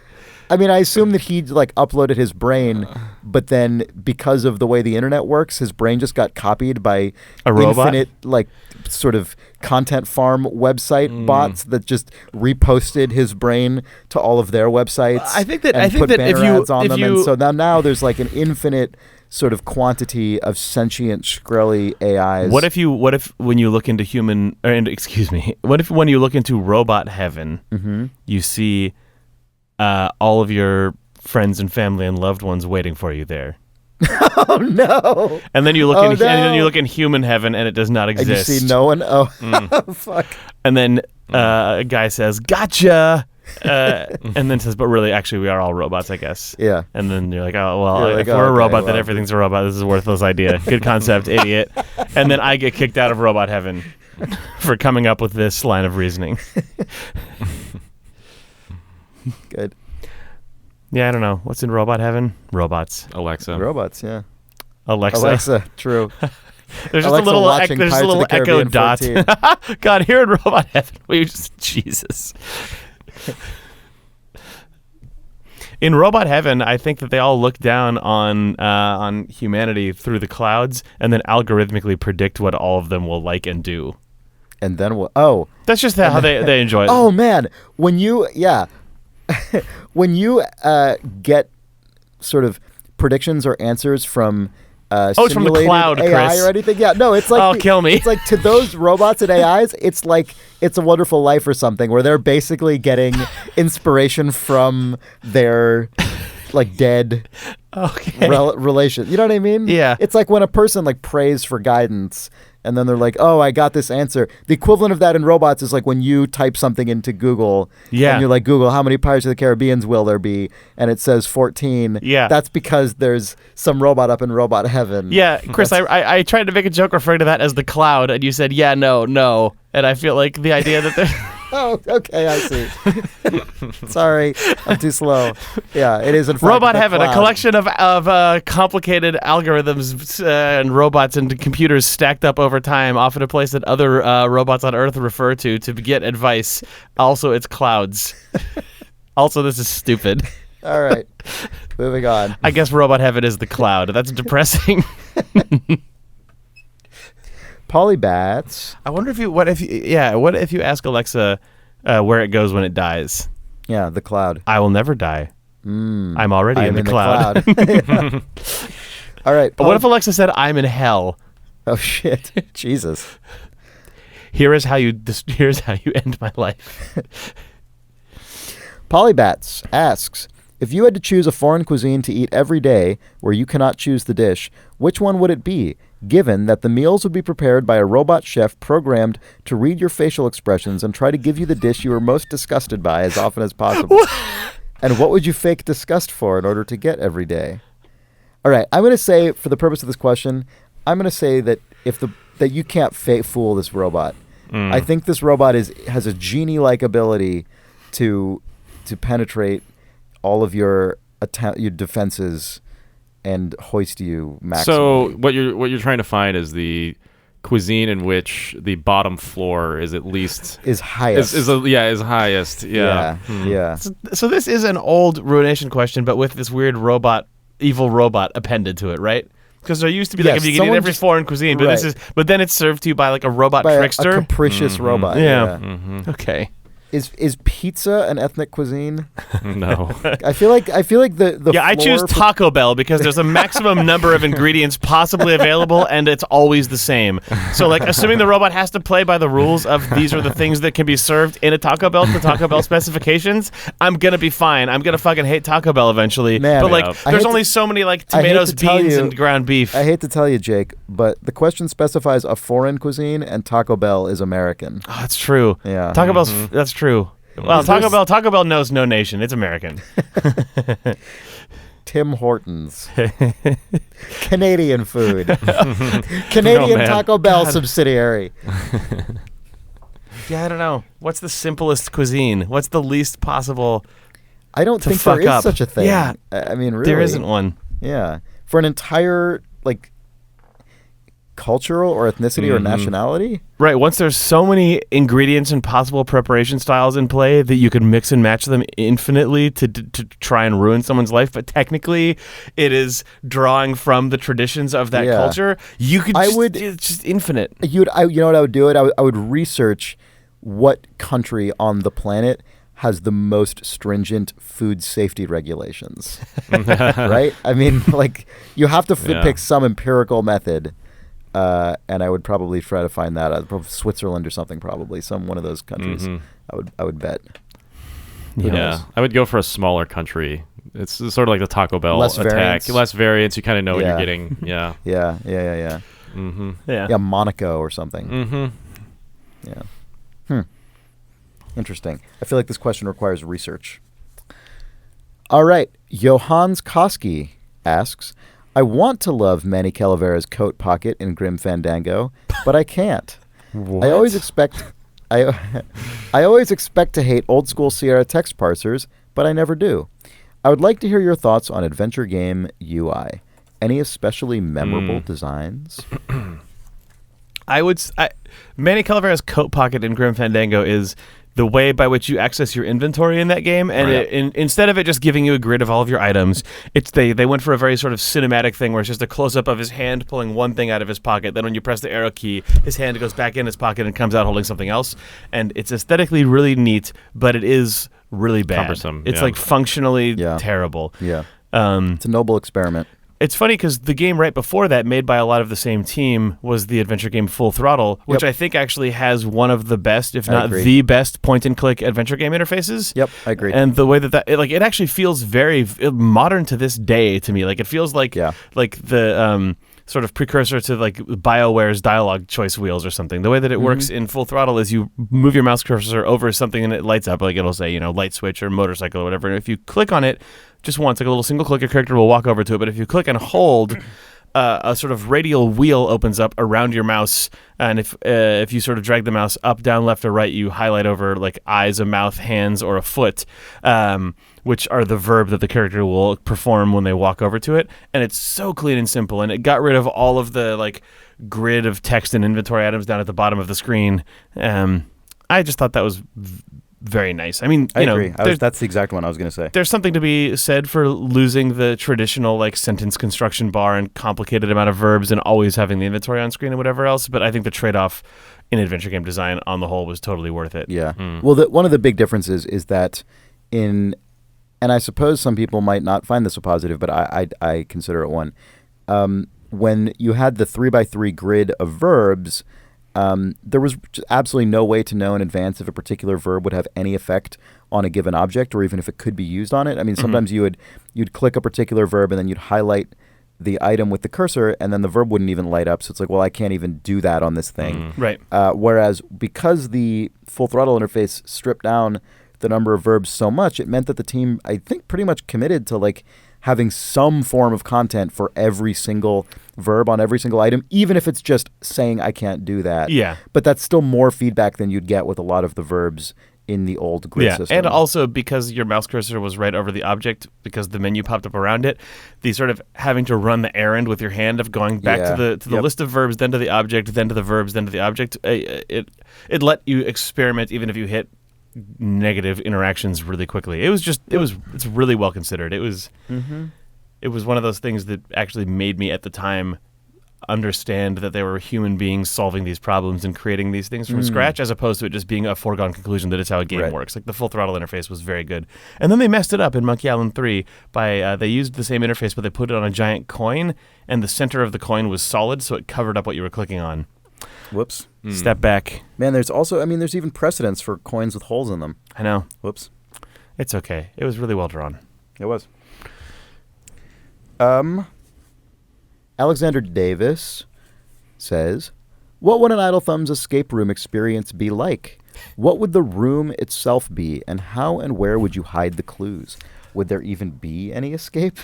I mean, I assume that he uploaded his brain, but then because of the way the internet works, his brain just got copied by a robot? infinite sort of content farm website bots that just reposted his brain to all of their websites. I think that if you and so now there's like an infinite sort of quantity of sentient Skrelly AIs. What if when you look into when you look into robot heaven, you see all of your friends and family and loved ones waiting for you there? Oh no! And then you look and then you look in human heaven, and it does not exist. And you see no one. Oh, fuck! And then a guy says, "Gotcha," and then says, "But really, actually, we are all robots, I guess." Yeah. And then you're like, "Oh well, You're if like, we're a okay, robot, then well, everything's a robot. This is a worthless idea. Good concept, idiot." And then I get kicked out of robot heaven for coming up with this line of reasoning. Good. Yeah, I don't know. What's in robot heaven? Robots. Alexa. Robots, yeah. Alexa. True. There's just Alexa a watching little Pirates of the echo dot. Caribbean God, here in robot heaven, we just Jesus. In robot heaven, I think that they all look down on humanity through the clouds and then algorithmically predict what all of them will like and do. And then what? Oh. That's just how they enjoy it. Oh, man. When you get sort of predictions or answers from it's from the simulated cloud, AI Chris. or anything. Yeah, no, it's like Oh, kill me. It's like to those robots and AIs, it's like It's a Wonderful Life or something, where they're basically getting inspiration from their like dead relation. You know what I mean? Yeah. It's like when a person like prays for guidance and then they're like, "Oh, I got this answer." The equivalent of that in robots is like when you type something into Google and you're like, "Google, how many Pirates of the Caribbeans will there be?" and it says 14. Yeah. That's because there's some robot up in robot heaven. Yeah, Chris, I tried to make a joke referring to that as the cloud, and you said, yeah, no. And I feel like the idea that there's... Oh, okay, I see. Sorry, I'm too slow. Yeah, it is in fact Robot the heaven, cloud. a collection of complicated algorithms and robots and computers stacked up over time, often a place that other robots on Earth refer to get advice. Also, it's clouds. Also, this is stupid. All right, moving on. I guess robot heaven is the cloud. That's depressing. Polybats. I wonder what if you ask Alexa where it goes when it dies? Yeah, the cloud. I will never die. I'm already in the cloud. cloud. All right. But what if Alexa said, I'm in hell? Oh shit! Jesus. Here's how you end my life. Polybats asks, if you had to choose a foreign cuisine to eat every day where you cannot choose the dish, which one would it be, given that the meals would be prepared by a robot chef programmed to read your facial expressions and try to give you the dish you are most disgusted by as often as possible? And what would you fake disgust for in order to get every day? All right, I'm going to say, for the purpose of this question, I'm going to say that that you can't fool this robot. I think this robot has a genie-like ability to penetrate all of your defenses and hoist you maximally. So what you're trying to find is the cuisine in which the bottom floor is at least is highest. Is highest. Yeah. Yeah. So this is an old Ruination question, but with this weird evil robot appended to it, right? Because there used to be like if you can eat every foreign cuisine, but but then it's served to you by like a robot trickster, a capricious robot. Yeah. Mm-hmm. Okay. Is pizza an ethnic cuisine? No. I feel like the I choose Taco Bell because there's a maximum number of ingredients possibly available, and it's always the same. So, like, assuming the robot has to play by the rules of these are the things that can be served in a Taco Bell, the Taco Bell specifications, I'm gonna be fine. I'm gonna fucking hate Taco Bell eventually. Man, but like, there's only so many like tomatoes, beans, and ground beef. I hate to tell you, Jake, but the question specifies a foreign cuisine, and Taco Bell is American. Oh, that's true. Yeah. Taco Bell's that's true. Well, Taco Bell knows no nation. It's American. Tim Hortons. Canadian food. Canadian Taco Bell subsidiary. Yeah, I don't know. What's the simplest cuisine? What's the least possible? I don't think there is such a thing. Yeah. I mean, really. There isn't one. Yeah. For an entire, like, cultural or ethnicity or nationality? Right. Once there's so many ingredients and possible preparation styles in play that you can mix and match them infinitely to try and ruin someone's life, but technically it is drawing from the traditions of that culture. You could it's just infinite. You know what I would do? I would research what country on the planet has the most stringent food safety regulations. Right? I mean, like, you have to pick some empirical method. And I would probably try to find that Switzerland or something, probably one of those countries. I would bet. Who knows? I would go for a smaller country. It's sort of like the Taco Bell Less attack. variance. Less variance. You kind of know what you're getting. Yeah. Yeah. Mm-hmm. Yeah, Monaco or something. Mm-hmm. Yeah. Interesting. I feel like this question requires research. All right. Johannes Koski asks, I want to love Manny Calavera's coat pocket in Grim Fandango, but I can't. What? I always expect to hate old school Sierra text parsers, but I never do. I would like to hear your thoughts on adventure game UI. Any especially memorable designs? Manny Calavera's coat pocket in Grim Fandango is the way by which you access your inventory in that game, and instead of it just giving you a grid of all of your items, they went for a very sort of cinematic thing where it's just a close-up of his hand pulling one thing out of his pocket. Then when you press the arrow key, his hand goes back in his pocket and comes out holding something else. And it's aesthetically really neat, but it is really bad. Cumbersome. It's like functionally Yeah. terrible. Yeah. It's a noble experiment. It's funny because the game right before that, made by a lot of the same team, was the adventure game Full Throttle, which I think actually has one of the best, if not the best, point-and-click adventure game interfaces. Yep, I agree. And the way it actually feels very modern to this day to me. Like it feels like the sort of precursor to like BioWare's dialogue choice wheels or something. The way that it works in Full Throttle is you move your mouse cursor over something and it lights up. Like it'll say, light switch or motorcycle or whatever. And if you click on it just once, like a little single click, your character will walk over to it. But if you click and hold, a sort of radial wheel opens up around your mouse. And if you sort of drag the mouse up, down, left, or right, you highlight over like eyes, a mouth, hands, or a foot, which are the verb that the character will perform when they walk over to it. And it's so clean and simple. And it got rid of all of the like grid of text and inventory items down at the bottom of the screen. I just thought that was very nice. I mean, I agree. That's the exact one I was going to say. There's something to be said for losing the traditional like sentence construction bar and complicated amount of verbs and always having the inventory on screen and whatever else. But I think the trade-off in adventure game design on the whole was totally worth it. Yeah. Well, one of the big differences is that and I suppose some people might not find this a positive, but I consider it one. When you had the 3x3 grid of verbs, there was absolutely no way to know in advance if a particular verb would have any effect on a given object or even if it could be used on it. I mean, sometimes you'd click a particular verb and then you'd highlight the item with the cursor and then the verb wouldn't even light up. So it's like, well, I can't even do that on this thing. Right. Whereas because the Full Throttle interface stripped down the number of verbs so much, it meant that the team, I think, pretty much committed to like having some form of content for every single verb on every single item, even if it's just saying I can't do that. Yeah. But that's still more feedback than you'd get with a lot of the verbs in the old grid system. And also because your mouse cursor was right over the object, because the menu popped up around it, the sort of having to run the errand with your hand of going back to the list of verbs, then to the object, then to the verbs, then to the object, it let you experiment even if you hit negative interactions really quickly. It's really well considered. It was one of those things that actually made me at the time understand that there were human beings solving these problems and creating these things from scratch, as opposed to it just being a foregone conclusion that it's how a game works. Like the Full Throttle interface was very good. And then they messed it up in Monkey Island 3 by they used the same interface, but they put it on a giant coin, and the center of the coin was solid, so it covered up what you were clicking on. Whoops. Step back. Man, there's even precedence for coins with holes in them. I know. Whoops. It's okay. It was really well drawn. It was. Alexander Davis says, what would an Idle Thumbs escape room experience be like? What would the room itself be, and how and where would you hide the clues? Would there even be any escape?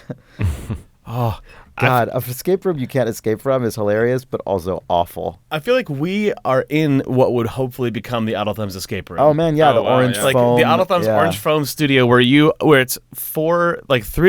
Oh, God, an escape room you can't escape from is hilarious, but also awful. I feel like we are in what would hopefully become the Idle Thumbs escape room. Oh man, yeah, the orange foam. Like the Idle Thumbs orange foam studio where it's 3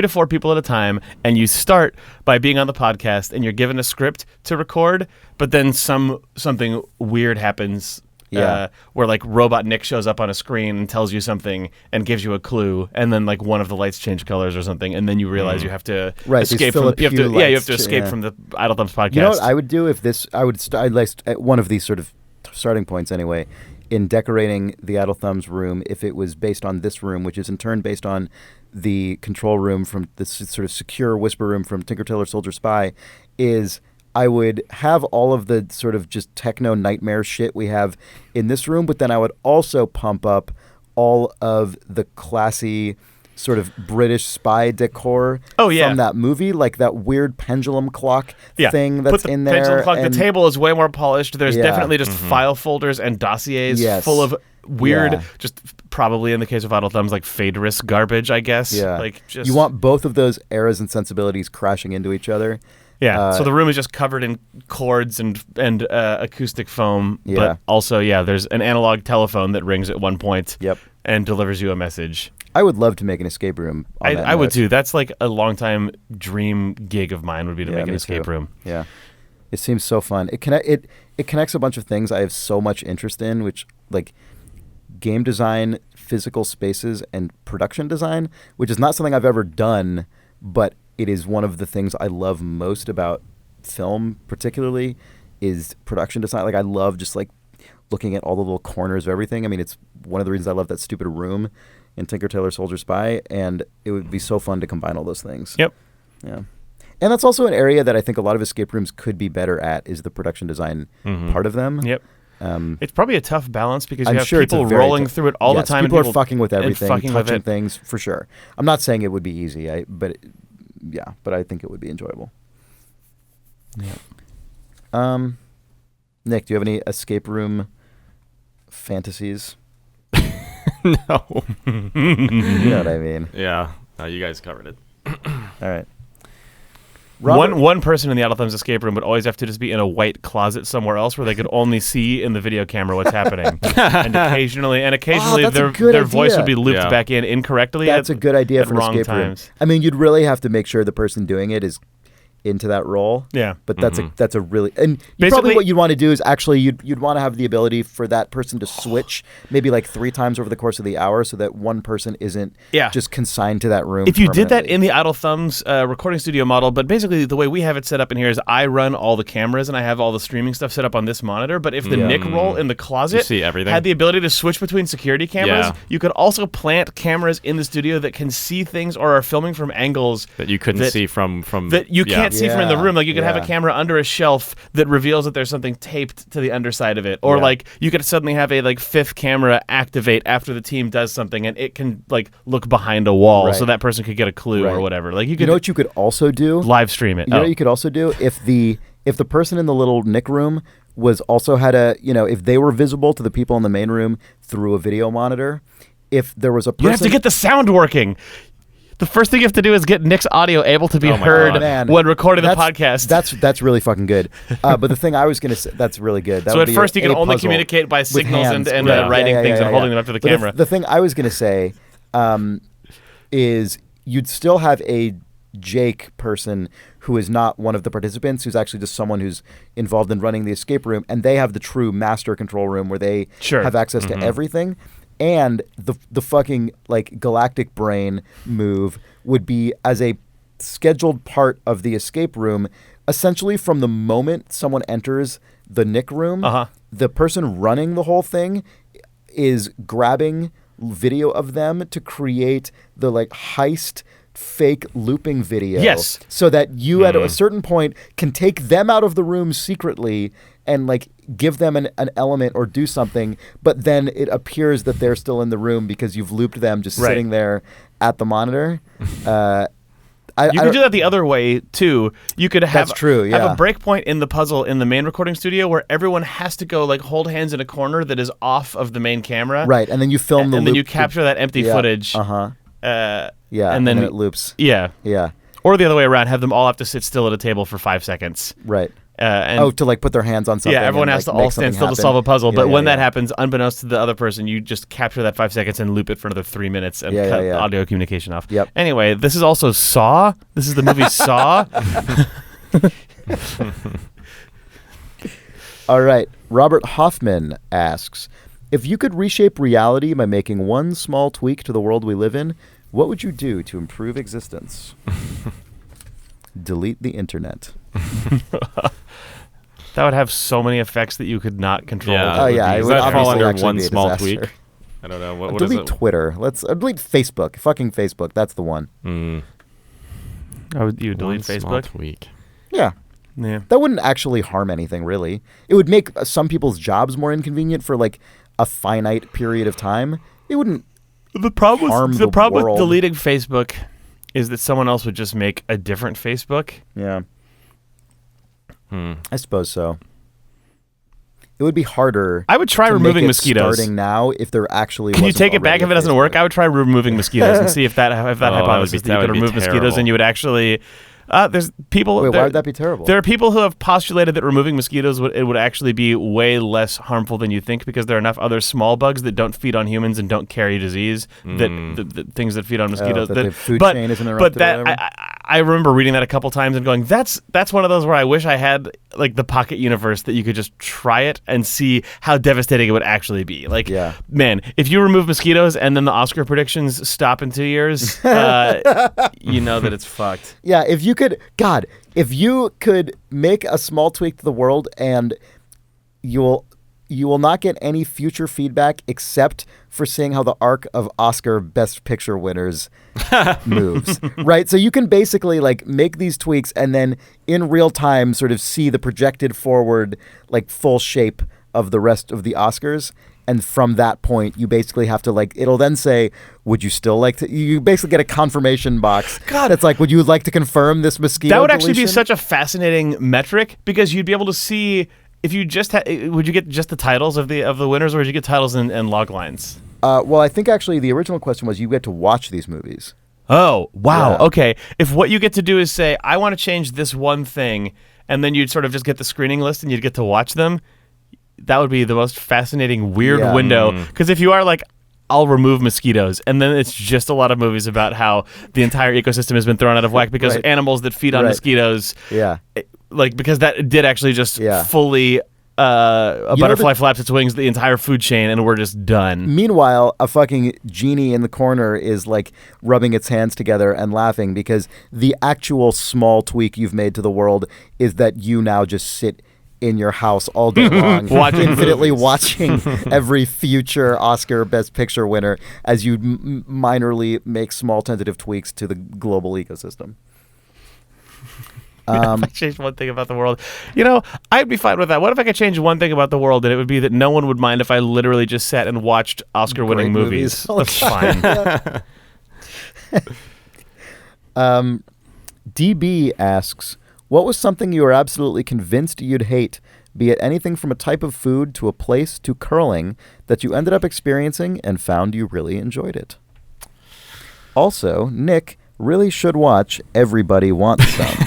to 4 people at a time, and you start by being on the podcast and you're given a script to record, but then something weird happens. Where like Robot Nick shows up on a screen and tells you something and gives you a clue, and then like one of the lights change colors or something, and then you realize you have to escape from from the Idle Thumbs podcast. You know what I would do if this? I'd like at one of these sort of starting points anyway in decorating the Idle Thumbs room. If it was based on this room, which is in turn based on the control room from this sort of secure whisper room from Tinker Tailor Soldier Spy, is I would have all of the sort of just techno nightmare shit we have in this room, but then I would also pump up all of the classy sort of British spy decor from that movie, like that weird pendulum clock thing that's in there. Pendulum clock. The table is way more polished. There's definitely just file folders and dossiers full of weird, just probably in the case of Idle Thumbs, like Phaedrus garbage, I guess. Yeah. Like just you want both of those eras and sensibilities crashing into each other. Yeah, so the room is just covered in cords and acoustic foam, Yeah. but also, there's an analog telephone that rings at one point Yep. and delivers you a message. I would love to make an escape room. On that I would note. too. That's like a long-time dream gig of mine would be to make an me escape too. room. Yeah, it seems so fun. It connects a bunch of things I have so much interest in, which like game design, physical spaces, and production design, which is not something I've ever done, but it is one of the things I love most about film, particularly, is production design. Like I love just like looking at all the little corners of everything. I mean, it's one of the reasons I love that stupid room in Tinker Tailor Soldier Spy, and it would be so fun to combine all those things. Yep. Yeah. And that's also an area that I think a lot of escape rooms could be better at, is the production design part of them. Yep. It's probably a tough balance because you I'm have sure it's a people very rolling tough- through it all yes, the time. People and are fucking with everything, fucking with touching it. things, for sure. I'm not saying it would be easy, but I think it would be enjoyable. Yeah. Nick, do you have any escape room fantasies? No. You know what I mean. Yeah. No, you guys covered it. All right. Robert- One person in the Adult Thumbs escape room would always have to just be in a white closet somewhere else where they could only see in the video camera what's happening. and occasionally that's a their good voice idea. would be looped Yeah. back in incorrectly. That's a good idea at for an wrong escape times. room. I mean, you'd really have to make sure the person doing it is into that role. Yeah. But that's a really, and Basically- probably what you'd want to do is actually you'd want to have the ability for that person to switch maybe like 3 times over the course of the hour, so that one person isn't just consigned to that room. If you did that permanently. in the Idle Thumbs recording studio model, but basically the way we have it set up in here is I run all the cameras and I have all the streaming stuff set up on this monitor. But if the Nick roll in the closet You see everything? had the ability to switch between security cameras, Yeah. you could also plant cameras in the studio that can see things or are filming from angles That you couldn't see from that you can't see from in the room. Like you could have a Yeah. camera under a shelf that reveals that there's something taped to the underside of it, or Yeah. like you could suddenly have a like fifth camera activate after the team does something, and it can like look behind a wall, Right. so that person could get a clue or Right. whatever. Like you You could know what you could also do? live stream it. You know what you could also do if the person in the little Nick room was also had if they were visible to the people in the main room through a video monitor, if there was a person You have to get the sound working. The first thing you have to do is get Nick's audio able to be Oh my heard God. Man, when recording the that's- podcast. That's really fucking good. But the thing I was gonna say, that's really good. That So would at be first you can a only puzzle communicate by with signals hands. and Right. writing Yeah, things yeah, and yeah. holding them up to the But camera. The thing I was gonna say is you'd still have a Jake person who is not one of the participants, who's actually just someone who's involved in running the escape room, and they have the true master control room where they Sure. have access to everything. And the fucking like galactic brain move would be as a scheduled part of the escape room, essentially from the moment someone enters the Nick room, the person running the whole thing is grabbing video of them to create the like heist fake looping video. Yes. So that you at a certain point can take them out of the room secretly and like give them an element or do something, but then it appears that they're still in the room because you've looped them just Right. sitting there at the monitor. You could do that the other way too. You could have That's true, have yeah. a breakpoint in the puzzle in the main recording studio where everyone has to go like hold hands in a corner that is off of the main camera. Right, and then you film and the then loop you capture that empty footage. Yeah, and then it loops. Yeah. Yeah, Or the other way around, have them all have to sit still at a table for 5 seconds. right. And To like put their hands on something. yeah, everyone and, has like, to make all stand something still to happen. solve a puzzle. Yeah, But yeah, when that yeah. happens, unbeknownst to the other person, you just capture that 5 seconds and loop it for another 3 minutes and Yeah, cut yeah. audio communication off. Yep. Anyway, this is also Saw. This is the movie Saw. All right. Robert Hoffman asks, if you could reshape reality by making one small tweak to the world we live in, what would you do to improve existence? Delete the internet. That would have so many effects that you could not control. Yeah. Oh, yeah. It Does would that fall obviously under actually one be a small disaster. tweak? I don't know. What is Delete it? Twitter. Let's delete Facebook. Fucking Facebook. That's the one. Oh, you delete One small Facebook? tweak. Yeah. Yeah. That wouldn't actually harm anything, really. It would make some people's jobs more inconvenient for like a finite period of time. It wouldn't. The problem harm with, the the problem with world. deleting Facebook is that someone else would just make a different Facebook. Yeah. I suppose so. It would be harder. I would try to removing make it mosquitoes. Starting now, if there actually Can you wasn't take it back already if a it doesn't work? Facebook. I would try removing mosquitoes and see if that that would hypothesis be- that you that could would be remove mosquitoes terrible. and you would actually There's people. Wait, why would that be terrible? There are people who have postulated that removing mosquitoes would actually be way less harmful than you think because there are enough other small bugs that don't feed on humans and don't carry disease that the things that feed on mosquitoes. That the food chain isn't interrupted. But that I remember reading that a couple times and going, that's one of those where I wish I had like the pocket universe that you could just try it and see how devastating it would actually be. Like, man, if you remove mosquitoes and then the Oscar predictions stop in 2 years, you know that it's fucked. Yeah, if you could make a small tweak to the world and you will not get any future feedback except for seeing how the arc of Oscar Best Picture winners moves, right? So you can basically like make these tweaks and then in real time sort of see the projected forward like full shape of the rest of the Oscars. And from that point, you basically have to like, it'll then say, would you still like to, you basically get a confirmation box. God, it's like, would you like to confirm this mosquito That would deletion? actually be such a fascinating metric because you'd be able to see if you just would you get just the titles of the winners or would you get titles and log lines? Well, I think actually the original question was you get to watch these movies. Oh, wow. Yeah. Okay. If what you get to do is say, I want to change this one thing, and then you'd sort of just get the screening list and you'd get to watch them, that would be the most fascinating, weird window. Because if you are like, I'll remove mosquitoes, and then it's just a lot of movies about how the entire ecosystem has been thrown out of whack because animals that feed on mosquitoes. Yeah. Like, because that did actually just fully a butterfly flaps its wings, the entire food chain, and we're just done. Meanwhile, a fucking genie in the corner is like rubbing its hands together and laughing because the actual small tweak you've made to the world is that you now just sit in your house all day long, infinitely watching every future Oscar Best Picture winner as you minorly make small tentative tweaks to the global ecosystem. If I changed one thing about the world, you know, I'd be fine with that. What if I could change one thing about the world, and it would be that no one would mind if I literally just sat and watched Oscar-winning movies. That's fine. DB asks, what was something you were absolutely convinced you'd hate, be it anything from a type of food to a place to curling, that you ended up experiencing and found you really enjoyed it? Also, Nick really should watch Everybody Wants Some.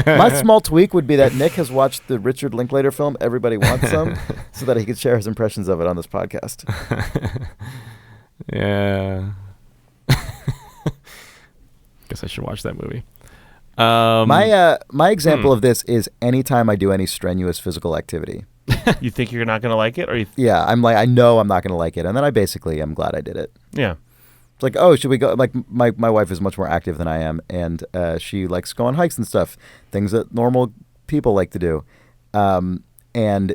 My small tweak would be that Nick has watched the Richard Linklater film Everybody Wants Some so that he could share his impressions of it on this podcast. Yeah. Guess I should watch that movie. My example of this is anytime I do any strenuous physical activity. You think you're not going to like it? Or Yeah, I'm like, I know I'm not going to like it. And then I basically am glad I did it. Yeah. It's like, oh, should we go? Like, my wife is much more active than I am, and she likes to go on hikes and stuff, things that normal people like to do. And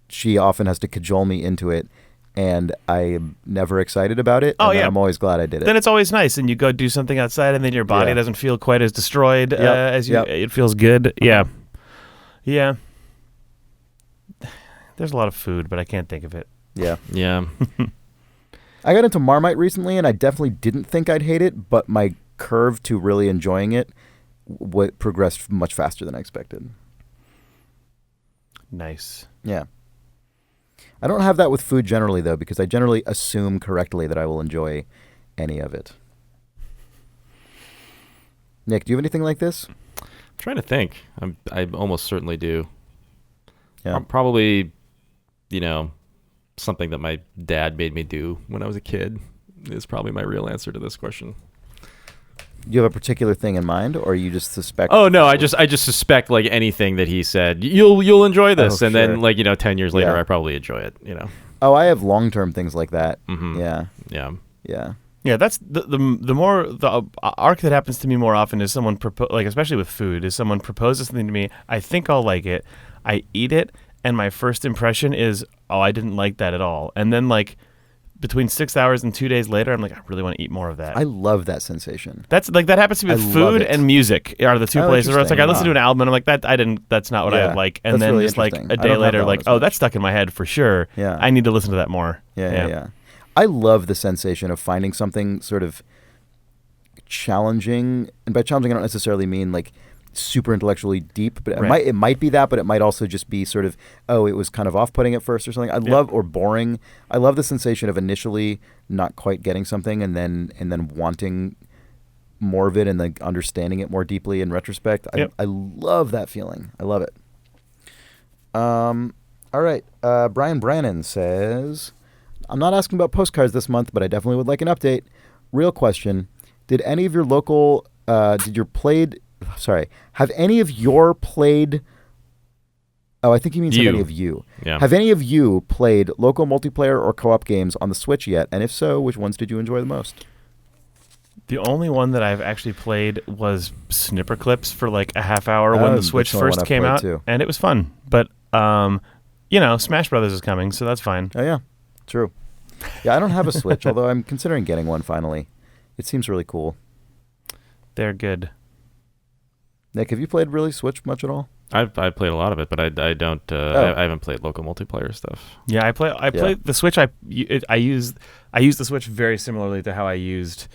she often has to cajole me into it, and I'm never excited about it. And I'm always glad I did it. Then it's always nice, and you go do something outside, and then your body doesn't feel quite as destroyed as you. It feels good. Yeah. Yeah. There's a lot of food, but I can't think of it. Yeah. Yeah. I got into Marmite recently, and I definitely didn't think I'd hate it, but my curve to really enjoying it progressed much faster than I expected. Nice. Yeah. I don't have that with food generally, though, because I generally assume correctly that I will enjoy any of it. Nick, do you have anything like this? I'm trying to think. I almost certainly do. Yeah. Probably, something that my dad made me do when I was a kid is probably my real answer to this question. Do you have a particular thing in mind, or you just suspect? Oh no, I just suspect like anything that he said, you'll enjoy this, and then 10 years later, I probably enjoy it. Oh, I have long-term things like that. Mm-hmm. Yeah. Yeah, that's the arc that happens to me more often is someone especially with food, is someone proposes something to me. I think I'll like it. I eat it, and my first impression is, oh, I didn't like that at all. And then between 6 hours and 2 days later, I'm like, I really want to eat more of that. I love that sensation. That's that happens to me with food and music are the two places where it's like I listen to an album and I'm like, that's not what I like. And then really just a day later, that's stuck in my head for sure. Yeah. I need to listen to that more. Yeah. I love the sensation of finding something sort of challenging, and by challenging I don't necessarily mean super intellectually deep, but it might be that, but it might also just be sort of, oh, it was kind of off-putting at first or something. Or boring. I love the sensation of initially not quite getting something and then wanting more of it and like understanding it more deeply in retrospect. Yep. I love that feeling. I love it. All right. Brian Brannon says, I'm not asking about postcards this month, but I definitely would like an update. Real question. Did any of your local, have any of your played, I think he means have any of you. Yeah. Have any of you played local multiplayer or co-op games on the Switch yet? And if so, which ones did you enjoy the most? The only one that I've actually played was Snipper Clips for like a half hour when the Switch that's the only one first I've came played out, too. and it was fun. But Smash Brothers is coming, so that's fine. Oh, yeah. True. Yeah, I don't have a Switch, although I'm considering getting one finally. It seems really cool. They're good. Nick, have you played really Switch much at all? I've played a lot of it, but I don't. I haven't played local multiplayer stuff. Yeah, I play the Switch. I use the Switch very similarly to how I used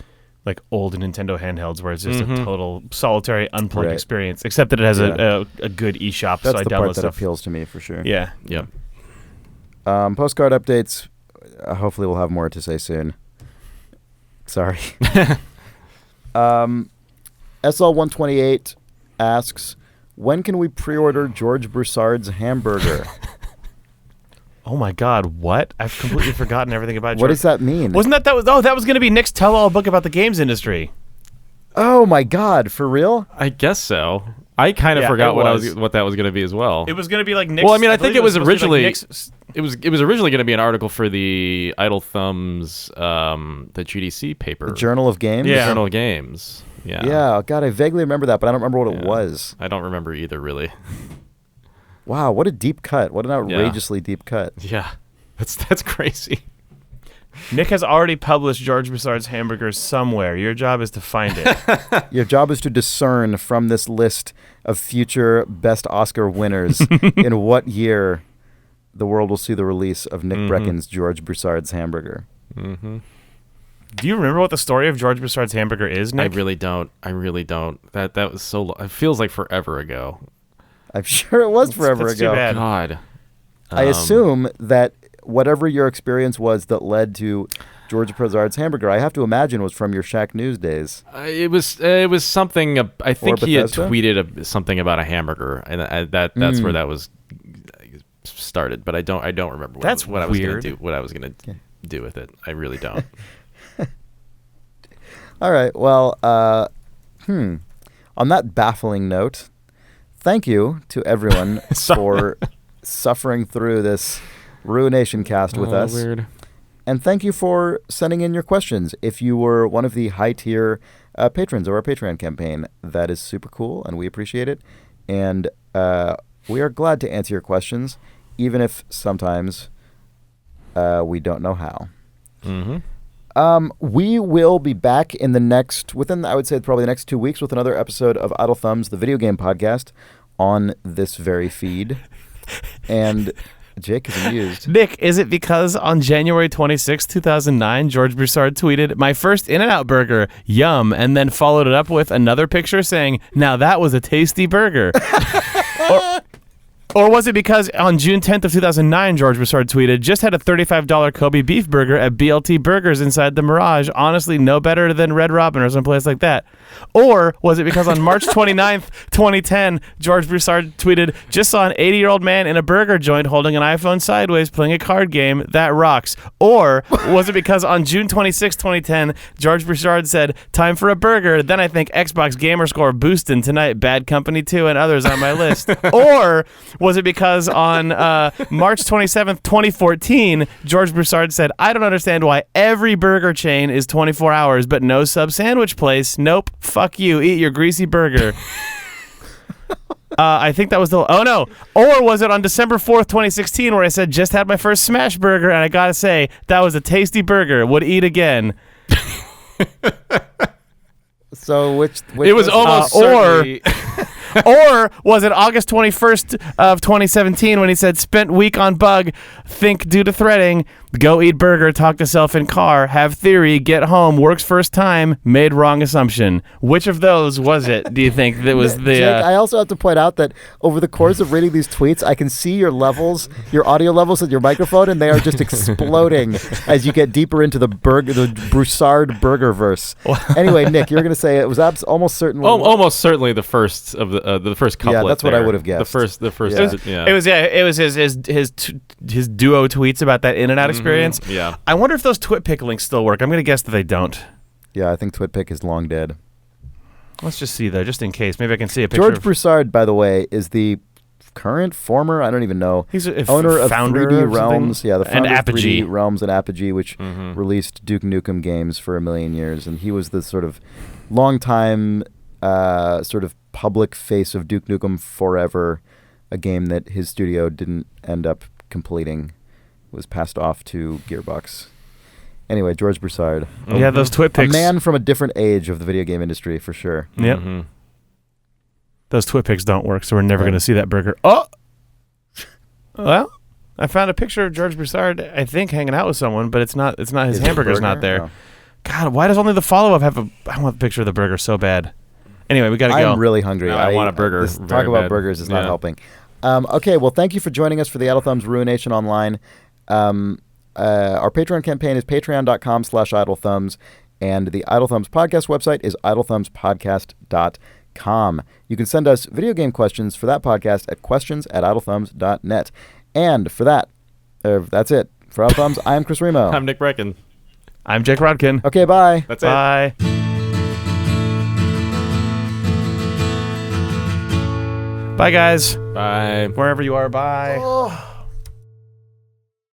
like old Nintendo handhelds, where it's just a total solitary unplugged experience, except that it has a good eShop. That's so I the download part that stuff. appeals to me for sure. Yeah. Yep. Postcard updates. Hopefully, we'll have more to say soon. Sorry. SL128 asks, when can we pre-order George Broussard's hamburger? Oh my God! What? I've completely forgotten everything about. What does that mean? Wasn't that was going to be Nick's tell-all book about the games industry? Oh my God! For real? I guess so. I kind of forgot what that was going to be as well. It was going to be like Nick's. Well, I mean, I think it was originally Nick's, it was originally going to be an article for the Idle Thumbs, the GDC paper, The Journal of Games? The Journal of Games. Yeah. Yeah. God, I vaguely remember that, but I don't remember what it was. I don't remember either, really. Wow, what a deep cut! What an outrageously deep cut! Yeah, that's crazy. Nick has already published George Broussard's hamburgers somewhere. Your job is to find it. Your job is to discern from this list of future Best Oscar winners in what year the world will see the release of Nick Brecken's George Broussard's hamburger. Mm-hmm. Do you remember what the story of George Broussard's hamburger is, Nick? I really don't. That was so long. It feels like forever ago. I'm sure it was forever that's ago. too bad. God. I assume that whatever your experience was that led to George Broussard's hamburger, I have to imagine was from your Shack News days. It was something. I think he had Bethesda? tweeted something about a hamburger, and that's where that was started. But I don't remember. That's what I was weird. gonna do. What I was gonna do with it. I really don't. All right. Well, on that baffling note, thank you to everyone for suffering through this Ruination cast with us. Weird. And thank you for sending in your questions. If you were one of the high-tier patrons of our Patreon campaign, that is super cool, and we appreciate it. And we are glad to answer your questions, even if sometimes we don't know how. Mm-hmm. We will be back in within, I would say, probably the next 2 weeks with another episode of Idle Thumbs, the video game podcast, on this very feed. And Jake is amused. Nick, is it because on January 26, 2009, George Broussard tweeted, "My first In-N-Out burger, yum," and then followed it up with another picture saying, "Now that was a tasty burger." Or was it because on June 10th of 2009, George Broussard tweeted, "Just had a $35 Kobe beef burger at BLT Burgers inside the Mirage. Honestly, no better than Red Robin or someplace like that." Or was it because on March 29th, 2010, George Broussard tweeted, "Just saw an 80-year-old man in a burger joint holding an iPhone sideways playing a card game. That rocks." Or was it because on June 26, 2010, George Broussard said, "Time for a burger. Then I think Xbox Gamer Score boosting tonight. Bad Company 2 and others on my list." Or was it because on March 27th, 2014, George Broussard said, "I don't understand why every burger chain is 24 hours, but no sub sandwich place. Nope. Fuck you. Eat your greasy burger." I think that was the... Oh, no. Or was it on December 4th, 2016, where I said, "Just had my first smash burger, and I gotta say, that was a tasty burger. Would eat again." So which It was almost certainly... Or was it August 21st of 2017 when he said, "Spent week on bug, think due to threading. Go eat burger, talk to self in car, have theory, get home, works first time, made wrong assumption. Which of those was it, do you think, that was the... Jake, I also have to point out that over the course of reading these tweets, I can see your levels, your audio levels at your microphone, and they are just exploding as you get deeper into the Broussard burger verse. Anyway, Nick, you were going to say it was almost certainly... almost certainly the first of the first couplet. Yeah, that's what I would have guessed. The first. Yeah. It was his duo tweets about that In-N-Out experience. Yeah. I wonder if those TwitPic links still work. I'm going to guess that they don't. Yeah, I think TwitPic is long dead. Let's just see, though, just in case. Maybe I can see a picture George of... Broussard, by the way, is the former, I don't even know. He's a owner of founder 3D of Realms. something? Yeah, the founder And of 3D Apogee. Realms and Apogee, which released Duke Nukem games for a million years. And he was the sort of long-time sort of public face of Duke Nukem Forever, a game that his studio didn't end up completing. Was passed off to Gearbox. Anyway, George Broussard. Yeah, those A TwitPics. man from a different age of the video game industry, for sure. Yep. Those TwitPics don't work, so we're never going to see that burger. Oh! Well, I found a picture of George Broussard, I think, hanging out with someone, but it's not his Is it a hamburger's not burger? there. Oh. God, why does only the follow-up have I want the picture of the burger so bad. Anyway, we got to go. I'm really hungry. No, I want a burger This very talk about bad. burgers is not Yeah. helping. Okay, well, thank you for joining us for the Idle Thumbs Ruination Online. Our Patreon campaign is patreon.com/idlethumbs, and the Idle Thumbs podcast website is idlethumbspodcast.com. You can send us video game questions for that podcast at questions@idlethumbs.net. And for that, that's it. For Idle Thumbs, I'm Chris Remo. I'm Nick Brecken. I'm Jake Rodkin. Okay, bye. That's it. Bye. Bye, guys. Bye. Wherever you are, bye. Oh.